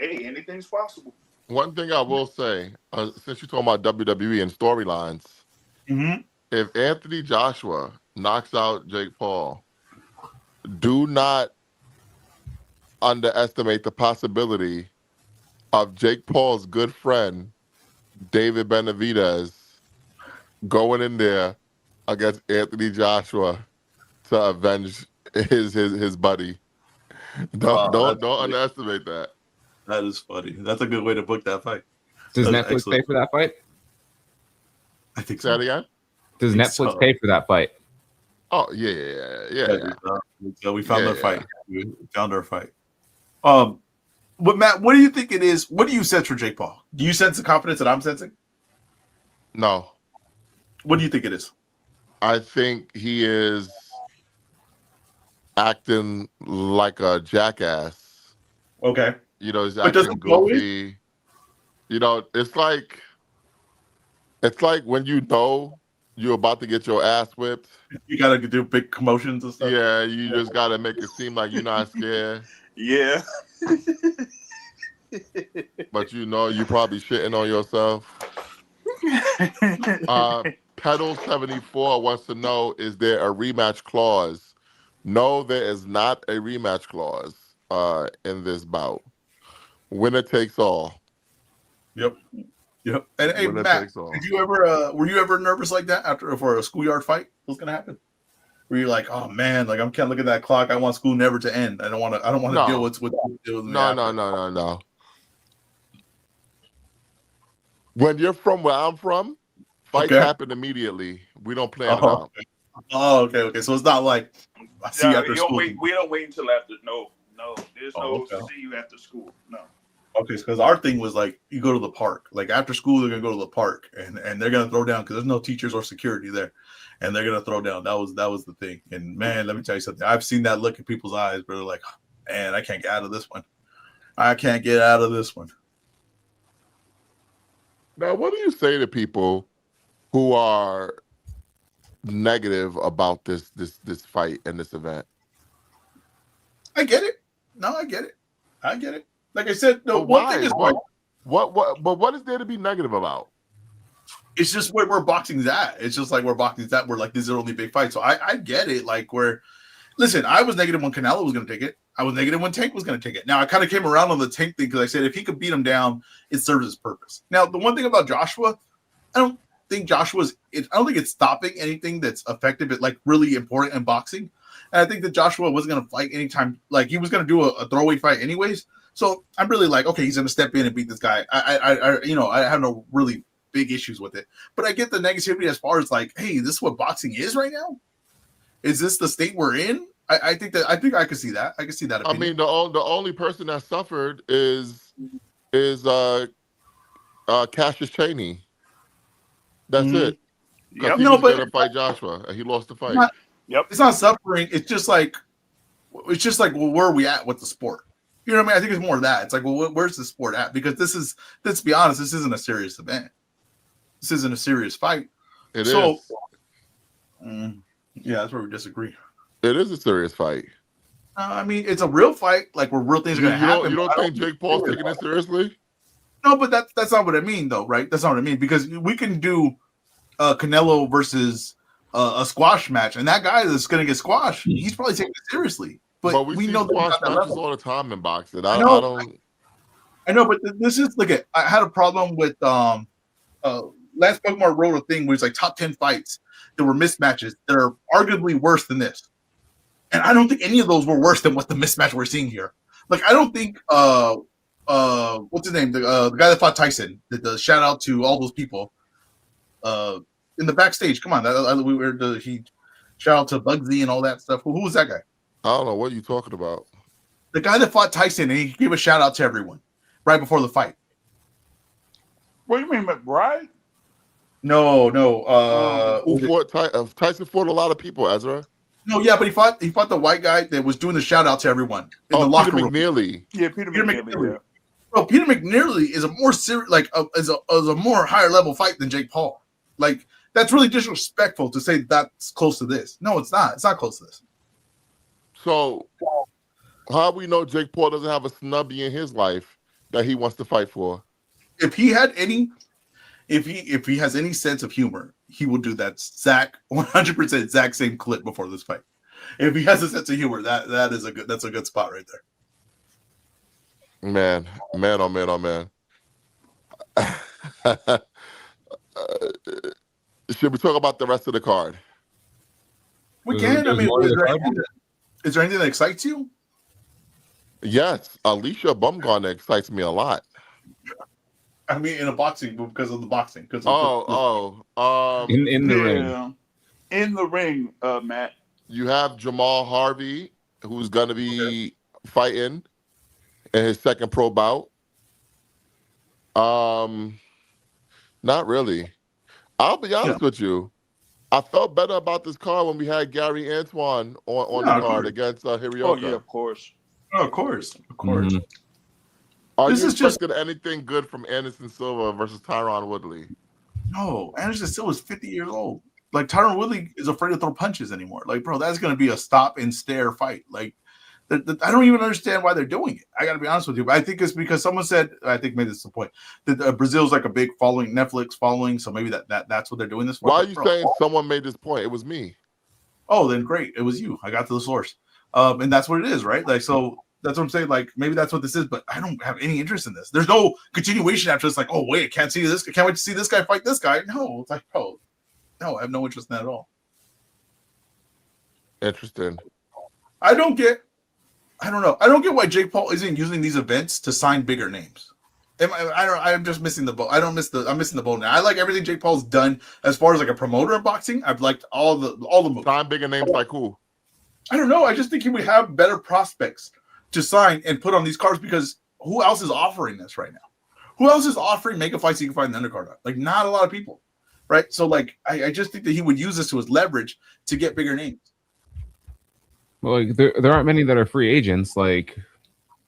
anything's possible. One thing I will say, since you're talking about WWE and storylines, if Anthony Joshua knocks out Jake Paul, do not underestimate the possibility of Jake Paul's good friend, David Benavidez, going in there against Anthony Joshua to avenge his buddy. Don't underestimate that. That is funny. That's a good way to book that fight. Does That's Netflix excellent. pay for that fight? I think Say that so. again. Does think Netflix so. pay for that fight? Oh yeah. So we found Yeah, our fight. We found our fight. But Matt, what do you think it is? What do you sense for Jake Paul? Do you sense the confidence that I'm sensing? No, What do you think it is? I think he is acting like a jackass. Okay. You know, he's But does acting it always? goofy. You know, it's like when you know you're about to get your ass whipped. You gotta do big commotions and stuff. Yeah, you just gotta make it seem like you're not scared, Yeah. but you know you probably shitting on yourself. Pedal 74 wants to know: is there a rematch clause? No, there is not a rematch clause in this bout. Winner takes all. Yep. And hey, Winner Matt, takes all. did you ever were you ever nervous like that after for a schoolyard fight? What's gonna happen? Were you like, oh man, like I'm can't look at that clock. I want school never to end. I don't want to No. deal with deal with me No. after. When you're from where I'm from, fights Okay. happen immediately. We don't plan it out. Okay. So it's not like I see you after school. We don't wait until after. No. There's no Okay. see you after school. No. Okay, because our thing was like you go to the park. Like after school, they're gonna go to the park and they're gonna throw down because there's no teachers or security there, and they're gonna throw down. That was the thing. And man, let me tell you something. I've seen that look in people's eyes, but they're like, man, I can't get out of this one. I can't get out of this one. Now, what do you say to people who are negative about this fight and this event? I get it. No, I get it. Like I said, the But one why? thing is What is there to be negative about? it's just where boxing's at. It's just like where boxing's at. We're like, these are only big fights. So I get it. Like listen, I was negative when Canelo was going to take it. I was negative when Tank was going to take it. Now I kind of came around on the Tank thing because I said if he could beat him down, it serves its purpose. Now the one thing about Joshua, I don't think it's stopping anything that's effective, but like really important in boxing. And I think that Joshua wasn't going to fight anytime. Like he was going to do a throwaway fight anyways. So I'm really like, okay, he's going to step in and beat this guy. I have no really big issues with it. But I get the negativity as far as like, hey, this is what boxing is right now. Is this the state we're in? I think I could see that. I can see that opinion. I mean, the only person that suffered is Cassius Chaney. That's it. Yep. He was going to fight Joshua, and he lost the fight. It's not suffering. It's just like, well, where are we at with the sport? You know what I mean? I think it's more of that. It's like, well, where's the sport at? Because let's be honest, this isn't a serious event. This isn't a serious fight. It is. Yeah, that's where we disagree. It is a serious fight. I mean, it's a real fight, like where real things are going to happen. You don't think Jake Paul's taking it seriously? No, but that's not what I mean, though, right? That's not what I mean, because we can do Canelo versus a squash match, and that guy that's going to get squashed, he's probably taking it seriously. But we see know squash matches all the time in boxing. I know, but this is I had a problem with Lance Buckmar wrote a thing where it's like top 10 fights that were mismatches that are arguably worse than this. And I don't think any of those were worse than what the mismatch we're seeing here. Like, I don't think what's his name? The guy that fought Tyson, the shout out to all those people in the backstage. Come on, he shout out to Bugsy and all that stuff. Who was that guy? I don't know what you're talking about. The guy that fought Tyson, and he gave a shout out to everyone right before the fight. What do you mean, McBride? No. Tyson fought a lot of people, Ezra. No, yeah, but he fought the white guy that was doing the shout out to everyone in the locker room. McNeely. Yeah, Peter McNeely. Yeah. Bro, Peter McNeely is a more serious, is a more higher level fight than Jake Paul. Like, that's really disrespectful to say that's close to this. No, it's not. It's not close to this. So, how we know Jake Paul doesn't have a snubby in his life that he wants to fight for? If he has any sense of humor, he will do that 100% exact same clip before this fight. If he has a sense of humor, that's a good spot right there. Man, oh man. Should we talk about the rest of the card? We can. I There's mean, more to the card? is there anything that excites you? Yes, Alicia Bumgarner excites me a lot. I mean, in a boxing because of the boxing. Because In the ring. Yeah. In the ring, Matt. you have Jamal Harvey, who's gonna be fighting in his second pro bout. Not really. I'll be honest with you. I felt better about this card when we had Gary Antoine on the card against Hirioka. Oh yeah, of course. Oh, of course. Mhm. Are This you is just- expecting anything good from Anderson Silva versus Tyron Woodley? No, Anderson Silva is 50 years old. Like Tyron Woodley is afraid to throw punches anymore. Like, bro, that's going to be a stop and stare fight. Like, I don't even understand why they're doing it. I got to be honest with you. But I think it's because someone said, I think maybe this is the point, that Brazil's like a big following, Netflix following. So maybe that's what they're doing this for. Why are you saying someone made this point? It was me. Oh, then great. It was you. I got to the source. And that's what it is, right? Like, so that's what I'm saying. Like, maybe that's what this is, but I don't have any interest in this. There's no continuation after this. Like, oh, wait, can't wait to see this guy fight this guy. No, it's like, bro, no, I have no interest in that at all. Interesting. I don't know. I don't get why Jake Paul isn't using these events to sign bigger names. I'm just missing the boat. I'm missing the boat now. I like everything Jake Paul's done as far as like a promoter of boxing. I've liked all the moves. Sign bigger names like who? I don't know. I just think he would have better prospects to sign and put on these cards because who else is offering this right now? Who else is offering mega fights you can find in the undercard? Like not a lot of people, right? So like I just think that he would use this to his leverage to get bigger names. Well, like, there aren't many that are free agents. Like,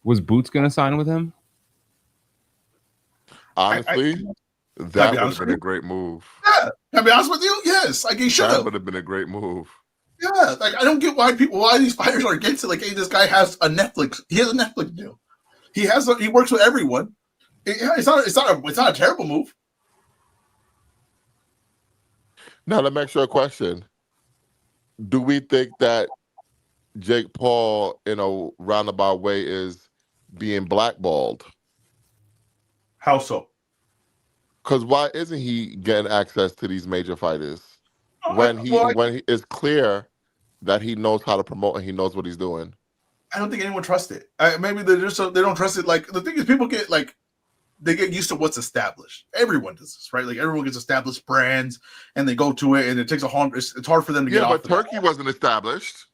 was Boots going to sign with him? Honestly, that would have been a great move. Yeah, can I be honest with you? Yes, like he should have. That would have been a great move. Yeah, like I don't get why these fighters are against it. Like, hey, this guy has a Netflix. He has a Netflix deal. He works with everyone. It's not a terrible move. Now let me ask you a question. Do we think that Jake Paul, in a roundabout way, is being blackballed? How so? Because why isn't he getting access to these major fighters when he is clear that he knows how to promote and he knows what he's doing? I don't think anyone trusts it. Maybe they don't trust it. Like the thing is, people get they get used to what's established. Everyone does this, right? Like everyone gets established brands and they go to it, and it takes it's hard for them to get off. Yeah, but Turkey wasn't established.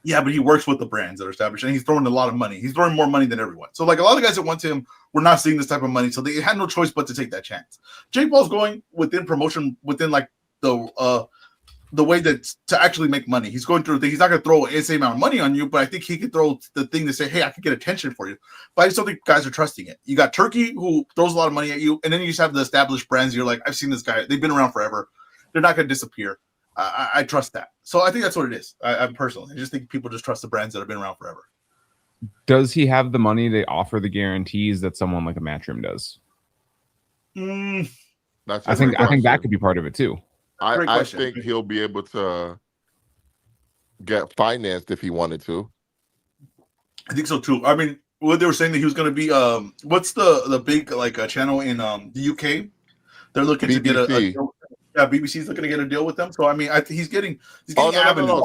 Yeah, but he works with the brands that are established, and he's throwing a lot of money. He's throwing more money than everyone. So, like a lot of guys that went to him were not seeing this type of money, so they had no choice but to take that chance. Jake Paul's going within promotion, within like the way that to actually make money. He's going through. He's not going to throw the same amount of money on you, but I think he could throw the thing to say, "Hey, I can get attention for you." But I just don't think guys are trusting it. You got Turkey, who throws a lot of money at you, and then you just have the established brands. You're like, "I've seen this guy. They've been around forever. They're not going to disappear." I trust that. So I think that's what it is. I personally, I just think people just trust the brands that have been around forever. Does he have the money to offer the guarantees that someone like a Matchroom does? I think that could be part of it too. I think he'll be able to get financed if he wanted to. I think so too. I mean, what they were saying that he was going to be what's the big channel in the UK? They're looking BBC. to get a deal. Yeah, BBC's looking to get a deal with them. So I mean, he's getting No,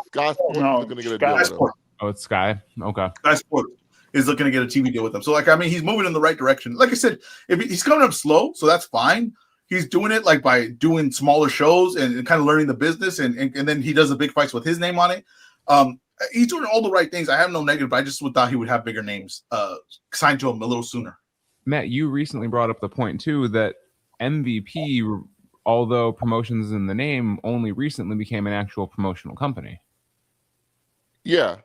Sky Sports is looking to get a deal with them. Oh, it's Sky. Okay. Sky Sports is looking to get a TV deal with them. So like, I mean, he's moving in the right direction. Like I said, if he's coming up slow, so that's fine. He's doing it like by doing smaller shows and kind of learning the business, and then he does the big fights with his name on it. He's doing all the right things. I have no negative, but I just thought he would have bigger names signed to him a little sooner. Matt, you recently brought up the point too that MVP, although promotions in the name, only recently became an actual promotional company. Yeah.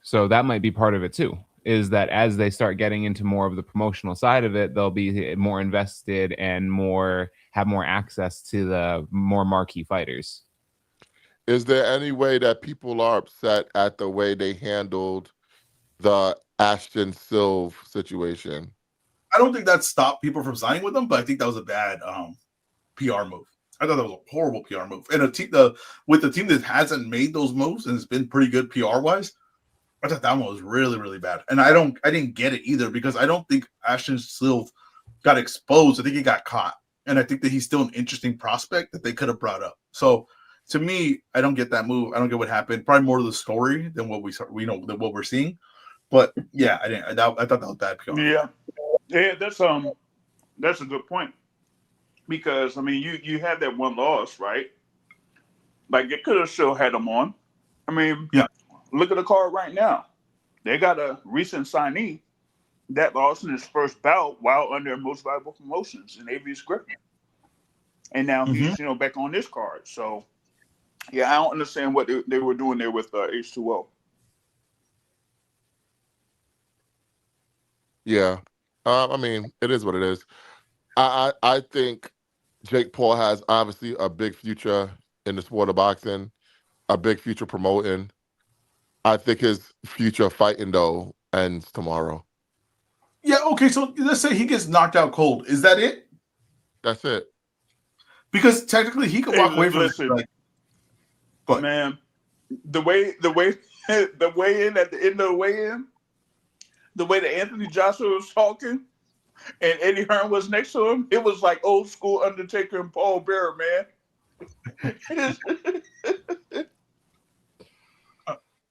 So that might be part of it too, is that as they start getting into more of the promotional side of it, they'll be more invested and have more access to the more marquee fighters. Is there any way that people are upset at the way they handled the Ashton Silva situation? I don't think that stopped people from signing with them, but I think that was a bad PR move. I thought that was a horrible PR move. And with the team that hasn't made those moves and it's been pretty good PR wise, I thought that one was really, really bad. And I didn't get it either because I don't think Ashton Silva got exposed. I think he got caught. and I think that he's still an interesting prospect that they could have brought up. So to me, I don't get that move. I don't get what happened. Probably more to the story than what than what we're seeing. But yeah, I thought that was bad PR. Yeah, that's a good point, because I mean, you had that one loss, right? Like, it could have still had him on. I mean, Yeah. Look at the card right now. They got a recent signee that lost in his first bout while under most valuable promotions in Avius Griffin, and now he's back on this card. So yeah, I don't understand what they were doing there with H2O. Yeah. I mean, it is what it is. I think Jake Paul has obviously a big future in the sport of boxing, a big future promoting. I think his future fighting, though, ends tomorrow. Yeah, okay, so let's say he gets knocked out cold. Is that it? That's it. Because technically he could walk away from it. Like, man, the way the weigh-in at the end of the weigh-in, the way that Anthony Joshua was talking and Eddie Hearn was next to him, it was like old school Undertaker and Paul Bearer, man.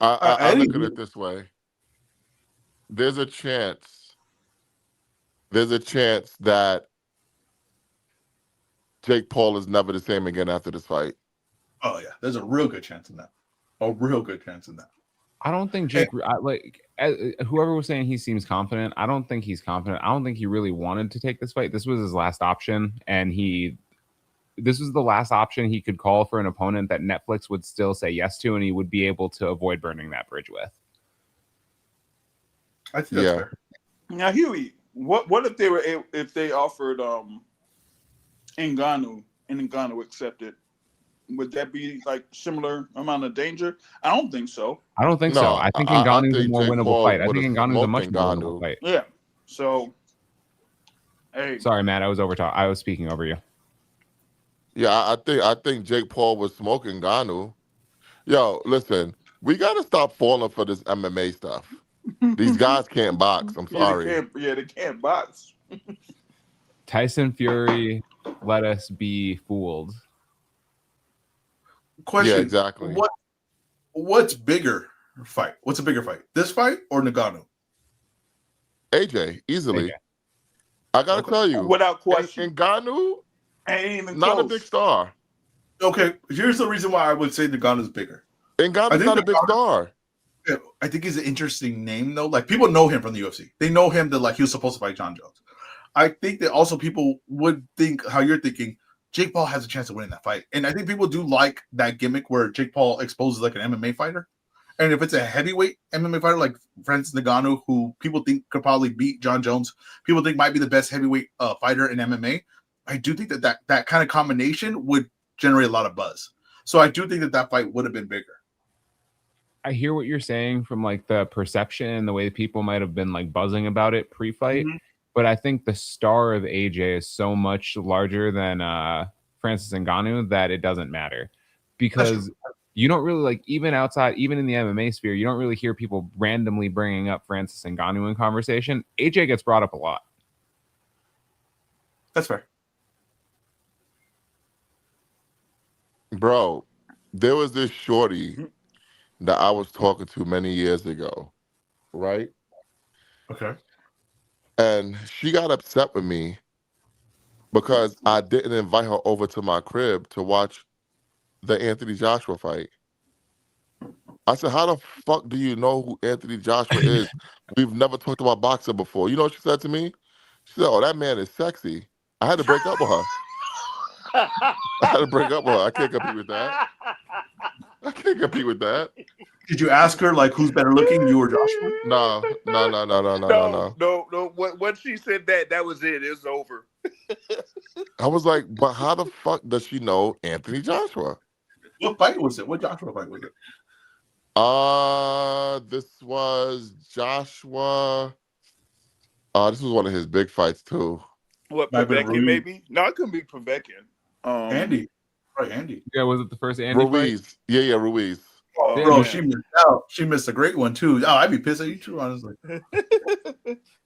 I look at it this way. There's a chance that Jake Paul is never the same again after this fight. Oh yeah, there's a real good chance in that. A real good chance in that. I don't think Jake, whoever was saying he seems confident, I don't think he's confident. I don't think he really wanted to take this fight. This was his last option, and this was the last option he could call for an opponent that Netflix would still say yes to, and he would be able to avoid burning that bridge with. I think that's fair. Now, Huey, what if they offered Ngannou and Ngannou accepted? Would that be like similar amount of danger? I don't think so. I don't think so. I think Ngannou's a more winnable fight. I think Ngannou's a much more winnable fight. Yeah. So, hey. Sorry, Matt. I was speaking over you. Yeah, I think Jake Paul was smoking Ngannou. Yo, listen, we gotta stop falling for this MMA stuff. These guys can't box. I'm sorry. They can't box. Tyson Fury, let us be fooled. Question. Yeah, exactly. What's bigger fight? What's a bigger fight? This fight or Ngannou? AJ, easily. AJ. I gotta tell you, without question, Ngannou ain't even not close. a big star. Okay, here's the reason why I would say Ngannou's bigger. Ngannou's not a big star. I think he's an interesting name though. Like, people know him from the UFC. They know him that, like, he was supposed to fight John Jones. I think that also people would think how you're thinking. Jake Paul has a chance of winning that fight. And I think people do like that gimmick where Jake Paul exposes like an MMA fighter. And if it's a heavyweight MMA fighter like Francis Ngannou, who people think could probably beat John Jones, people think might be the best heavyweight fighter in MMA, I do think that kind of combination would generate a lot of buzz. So I do think that fight would have been bigger. I hear what you're saying from like the perception and the way that people might have been like buzzing about it pre-fight. Mm-hmm. But I think the star of AJ is so much larger than Francis Ngannou that it doesn't matter, because you don't really, like, even outside, even in the MMA sphere, you don't really hear people randomly bringing up Francis Ngannou in conversation. AJ gets brought up a lot. That's fair. Bro, there was this shorty that I was talking to many years ago, right? Okay. And she got upset with me because I didn't invite her over to my crib to watch the Anthony Joshua fight. I said, how the fuck do you know who Anthony Joshua is? We've never talked about boxing before. You know what she said to me? She said, oh, that man is sexy. I had to break up with her. I can't compete with that. Did you ask her, like, who's better looking, you or Joshua? No. No. When she said that was it. It's over. I was like, but how the fuck does she know Anthony Joshua? What fight was it? What Joshua fight was it? This was Joshua. This was one of his big fights too. What, Povetkin maybe? No, it couldn't be Povetkin. Andy. Right, Andy. Yeah, was it the first Andy Ruiz fight? Yeah, Ruiz. Oh, bro, she missed out. She missed a great one too. Oh, I'd be pissed at you too, honestly.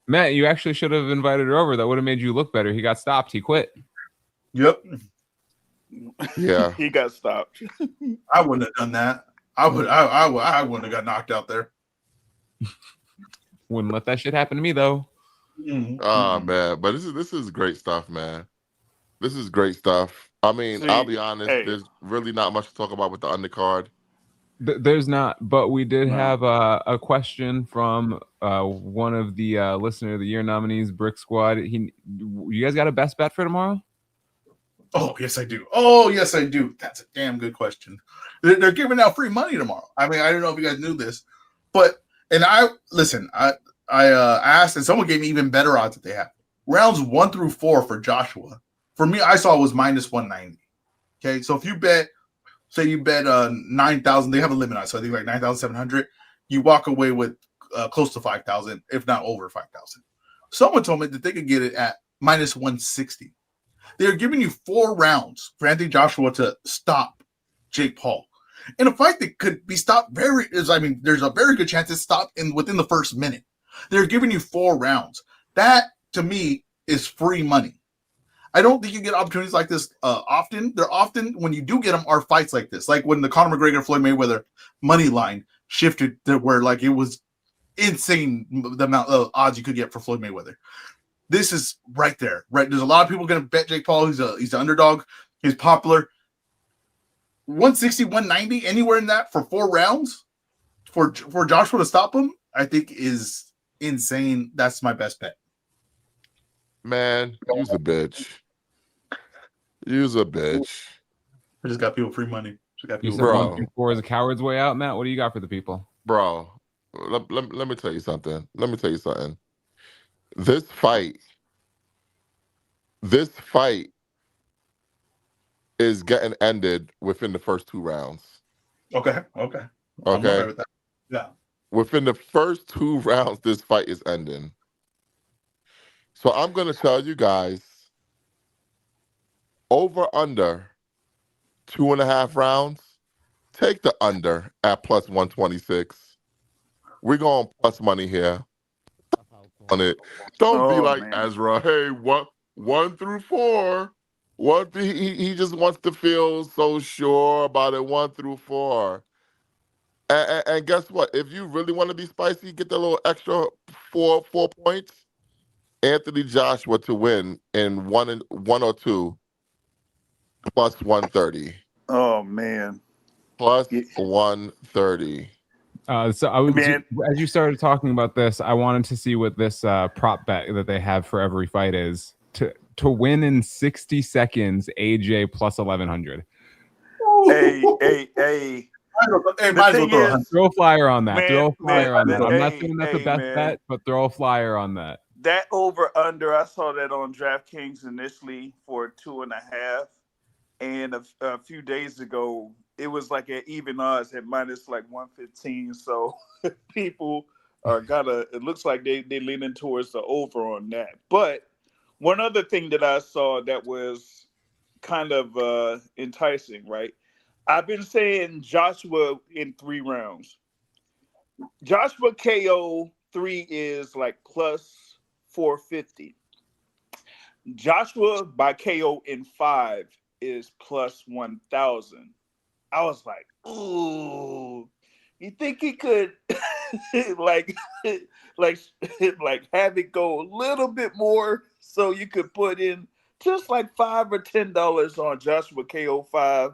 Matt, you actually should have invited her over. That would have made you look better. He got stopped. He quit. Yep. Yeah. He got stopped. I wouldn't have done that. I wouldn't have got knocked out there. Wouldn't let that shit happen to me though. Oh man, but this is great stuff, man. This is great stuff. I mean, See, I'll be honest. hey. There's really not much to talk about with the undercard. There's not, but we did No. have a question from one of the listener of the year nominees, Brick Squad. You guys got a best bet for tomorrow? Oh yes, I do. Oh yes, I do. That's a damn good question. They're giving out free money tomorrow. I mean, I don't know if you guys knew this, but I asked, and someone gave me even better odds that they have. Rounds 1 through 4 for Joshua. For me, I saw it was minus 190. Okay, so if you bet, say you bet 9,000, they have a limit on it, so I think like 9,700. You walk away with close to 5,000, if not over 5,000. Someone told me that they could get it at minus 160. They're giving you 4 rounds for Anthony Joshua to stop Jake Paul. In a fight that could be stopped there's a very good chance it's stopped within the first minute. They're giving you 4 rounds. That, to me, is free money. I don't think you get opportunities like this often. They're often, when you do get them, are fights like this. Like when the Conor McGregor Floyd Mayweather money line shifted to where like it was insane the amount of odds you could get for Floyd Mayweather. This is right there. Right, there's a lot of people going to bet Jake Paul. He's the underdog. He's popular. 160, 190, anywhere in that for 4 rounds for Joshua to stop him, I think is insane. That's my best bet. Man, use a bitch. Use a bitch. I just got people free money. You said Bro. 1 through 4 is a coward's way out, Matt. What do you got for the people? Bro, let me tell you something. This fight is getting ended within the first 2 rounds. Okay. I'm okay with that. Yeah. Within the first 2 rounds, this fight is ending. So I'm going to tell you guys, over under 2.5 rounds, take the under at plus 126. We're going plus money here on it. Don't be like man. EzRaw. Hey, what 1 through 4? What he just wants to feel so sure about it. 1 through 4. And guess what? If you really want to be spicy, get the little extra 4 points. Anthony Joshua to win in 1 or 2 plus 130. Oh man. Plus 130. So I was, Man. as you started talking about this, I wanted to see what this prop bet that they have for every fight is to win in 60 seconds. AJ plus 1,100. Hey. Hey, might as well throw Throw a flyer on that. Man, throw a flyer on that. I'm not hey, saying that's the hey, best man. bet, but throw a flyer on that. That over under, I saw that on DraftKings initially for 2.5, and a few days ago it was like at even odds at minus like 115. So people are it looks like they leaning towards the over on that. But one other thing that I saw that was kind of enticing, right? I've been saying Joshua in 3 rounds. Joshua KO 3 is like plus 450. Joshua by KO in 5 is plus 1,000. I was like, ooh, you think he could like have it go a little bit more so you could put in just like $5 or $10 on Joshua KO 5?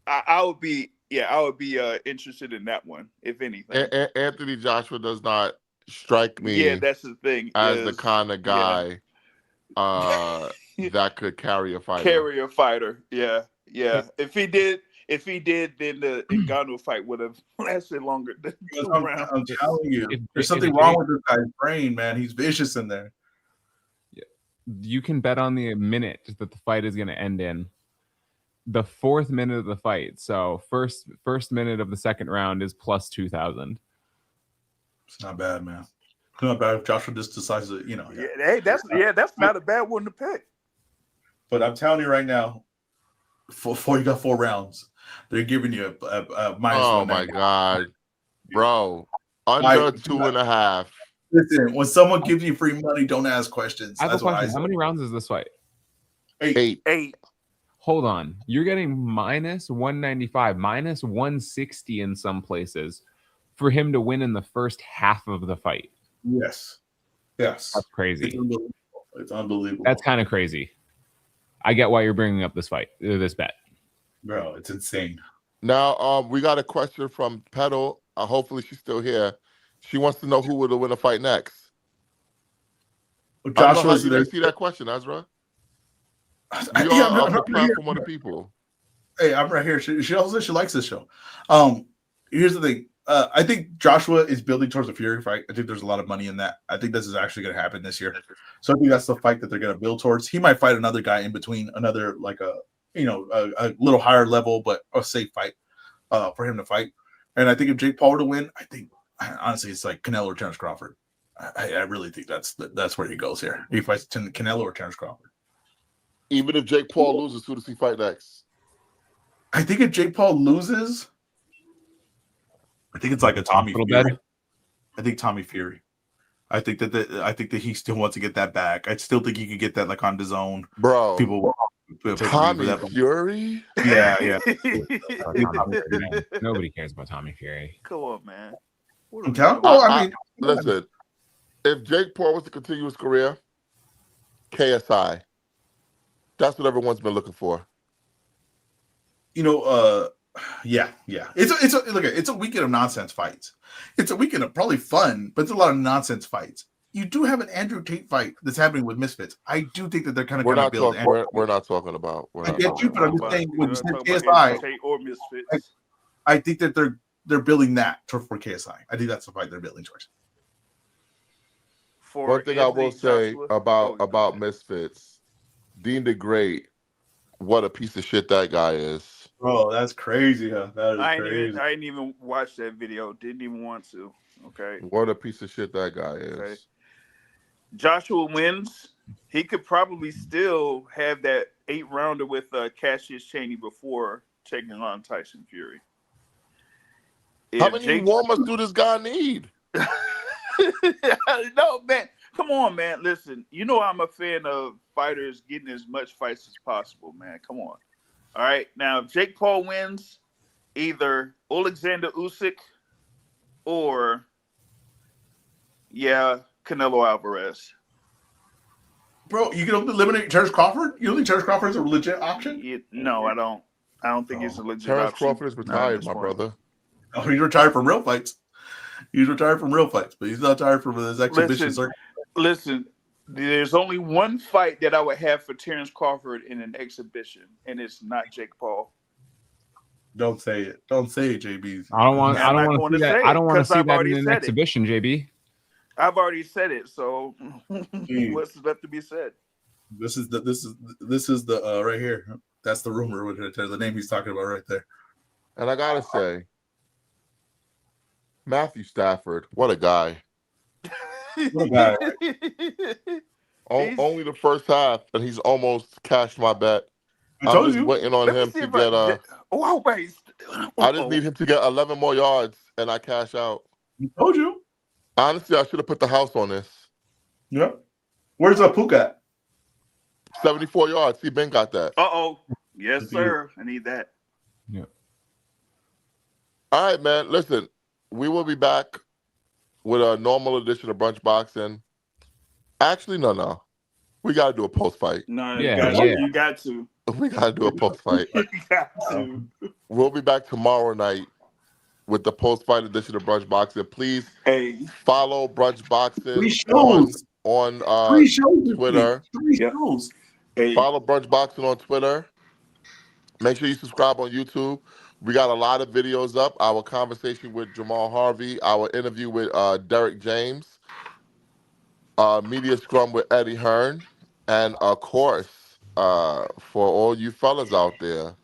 I would be interested in that one, if anything. Anthony Joshua does not strike me Yeah, that's the thing. as the kind of guy that could carry a fighter. Carry a fighter. Yeah. If he did, then the Ngannou fight would have lasted longer than 2 rounds. I'm telling you, there's something wrong with this guy's brain, man. He's vicious in there. You can bet on the minute that the fight is going to end in. The 4th minute of the fight. So first minute of the 2nd round is plus 2,000. It's not bad, man. It's not bad if Joshua just decides to, Hey, that's not a bad one to pick. But I'm telling you right now, before you got 4 rounds, they're giving you a minus. Oh my God, bro! Under 2.5. Listen, when someone gives you free money, don't ask questions. I have That's a question. How many rounds is this fight? 8. hold on. You're getting minus 195, minus 160 in some places for him to win in the first half of the fight. Yes. That's crazy. It's unbelievable. That's kind of crazy. I get why you're bringing up this bet. Bro, it's insane. Now, we got a question from Petal. Hopefully she's still here. She wants to know who will win a fight next. Joshua's you didn't see that question, Ezra. We Yeah, are I'm the right here. platform of the people. Hey, I'm right here. She also says she likes this show. Here's the thing. I think Joshua is building towards a Fury fight. I think there's a lot of money in that. I think this is actually going to happen this year. So I think that's the fight that they're going to build towards. He might fight another guy in between, another like a little higher level, but a safe fight for him to fight. And I think if Jake Paul were to win, I think honestly it's like Canelo or Terence Crawford. I really think that's where he goes here. He fights Canelo or Terence Crawford. Even if Jake Paul loses, who does he fight next? I think if Jake Paul loses, I think it's like a Tommy Fury. Better. I think Tommy Fury. I think that he still wants to get that back. I still think he could get that like on his own. Bro, People Tommy Fury? Yeah. Nobody cares about Tommy Fury. Come on, man. Listen, if Jake Paul was to continue his career, KSI. That's what everyone's been looking for. Yeah. It's a weekend of nonsense fights. It's a weekend of probably fun, but it's a lot of nonsense fights. You do have an Andrew Tate fight that's happening with Misfits. I do think that they're kind of we're going not to build. talking. We're not talking about. I get you, but I'm just saying when you said KSI Tate or Misfits, I think that they're building that for KSI. I think that's the fight they're building towards. One thing I will say about Misfits, Dean the Great, what a piece of shit that guy is. Bro, that's crazy, huh? That is crazy. I didn't even watch that video. Didn't even want to. Okay. What a piece of shit that guy is. Okay. Joshua wins. He could probably still have that 8-rounder with Cassius Chaney before taking on Tyson Fury. How many warm-ups do this guy need? No, man. Come on, man. Listen, you know I'm a fan of fighters getting as much fights as possible, man. Come on. All right. Now, if Jake Paul wins, either Alexander Usyk or, Canelo Alvarez. Bro, you can eliminate Terence Crawford? You don't think Terence Crawford is a legit option? No, I don't. I don't think it's a legit Terence option. Crawford is retired, my brother. Oh, he's retired from real fights. He's retired from real fights, but he's not retired from his exhibition circuit. Listen, there's only one fight that I would have for Terence Crawford in an exhibition, and it's not Jake Paul. Don't say it. Don't say it, JB. I don't want to see that. I don't want to see that in an exhibition, JB. I've already said it, so what's left to be said? This is the right here. That's the rumor. The name he's talking about right there. And I gotta say, Matthew Stafford, what a guy. What a guy. Only the first half, and he's almost cashed my bet. I'm just waiting on him to get I just need him to get 11 more yards, and I cash out. I told you. Honestly, I should have put the house on this. Yeah. Where's Puka at? 74 yards. See, Ben got that. Yes, sir. I need that. Yeah. All right, man. Listen, we will be back with a normal edition of Brunch Boxing. Actually, no. We got to do a post-fight. No, you got to. We got to do a post-fight. You got to. We'll be back tomorrow night with the post-fight edition of Brunch Boxing. Please follow Brunch Boxing on Twitter. Follow Brunch Boxing on Twitter. Make sure you subscribe on YouTube. We got a lot of videos up. Our conversation with Jamal Harvey, our interview with Derek James, media scrum with Eddie Hearn, and of course, for all you fellas out there,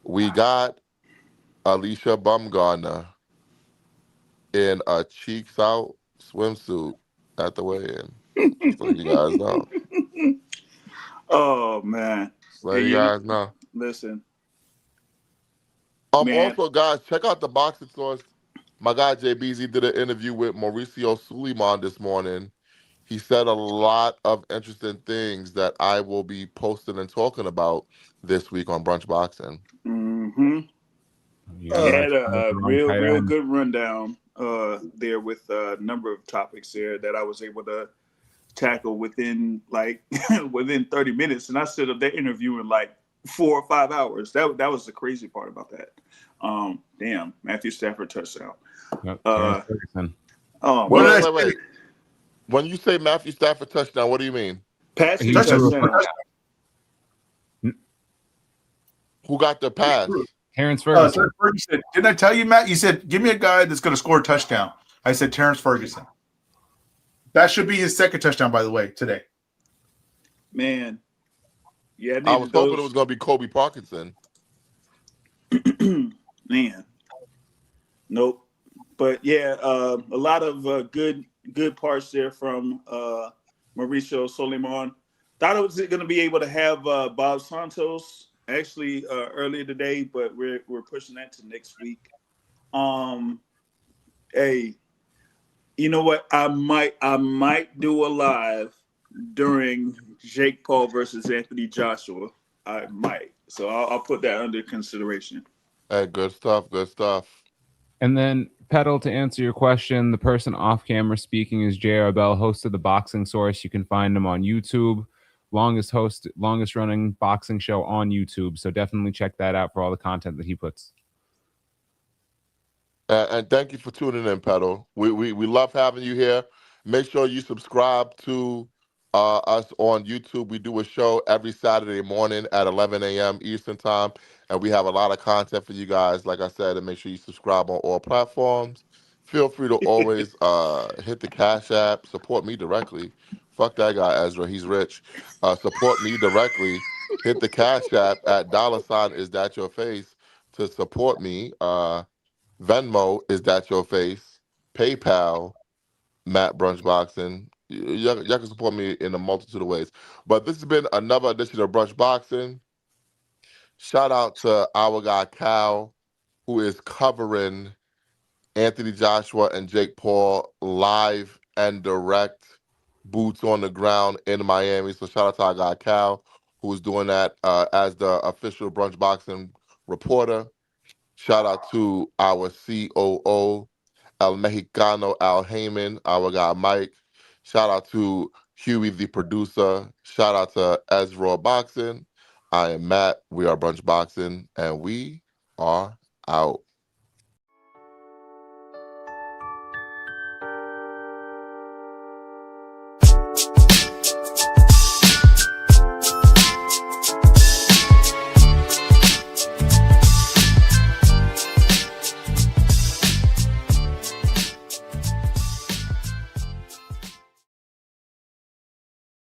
we got Alicia Bumgarner in a cheeks out swimsuit at the weigh-in. So you guys know. Oh man. So you guys know. Listen. Also, guys, check out the Boxing Source. My guy JBZ did an interview with Mauricio Suleiman this morning. He said a lot of interesting things that I will be posting and talking about this week on Brunch Boxing. Mm-hmm. You Uh, guys Had a wrong real, tight real end. good rundown there with a number of topics there that I was able to tackle within like within 30 minutes, and I stood up there interviewing like 4 or 5 hours. That was the crazy part about that. Damn, Matthew Stafford touchdown. Yep, Terrence Uh, Ferguson. oh what Wait, did wait, I man, wait, say? wait. When you say Matthew Stafford touchdown, what do you mean? passing He Touchdown. threw a touchdown. Who got the pass? Terrence Ferguson. Terrence Ferguson. Didn't I tell you, Matt? You said, give me a guy that's going to score a touchdown. I said Terrence Ferguson. That should be his second touchdown, by the way, today. Man, yeah, I I was needed hoping it those. was going to be Kobe Parkinson. Man, nope. But yeah, a lot of good parts there from Mauricio Soleiman. Thought I was going to be able to have Bob Santos actually earlier today, but we're pushing that to next week. Um, hey, you know what? I might do a live during Jake Paul versus Anthony Joshua. I might, so I'll put that under consideration. Hey, good stuff, good stuff. And then, Pedal, to answer your question, the person off camera speaking is J.R. Bell, host of the Boxing Source. You can find him on YouTube. Longest running boxing show on YouTube. So definitely check that out for all the content that he puts. And thank you for tuning in, Pedal. We love having you here. Make sure you subscribe to us on YouTube. We do a show every Saturday morning at 11 a.m. Eastern Time, and we have a lot of content for you guys. Like I said, and make sure you subscribe on all platforms. Feel free to always hit the Cash App. Support me directly. Fuck that guy, Ezra. He's rich. Support me directly. Hit the Cash App at $ is that your face to support me. Venmo, is that your face? PayPal, Matt Brunch Boxing. Y'all can support me in a multitude of ways. But this has been another edition of Brunch Boxing. Shout out to our guy Cal, who is covering Anthony Joshua and Jake Paul live and direct, boots on the ground in Miami. So shout out to our guy Cal, who is doing that as the official Brunch Boxing reporter. Shout out to our COO, El Mexicano Al Heyman, our guy Mike. Shout out to Huey, the producer. Shout out to EzRaw Boxing. I am Matt. We are Brunch Boxing, and we are out.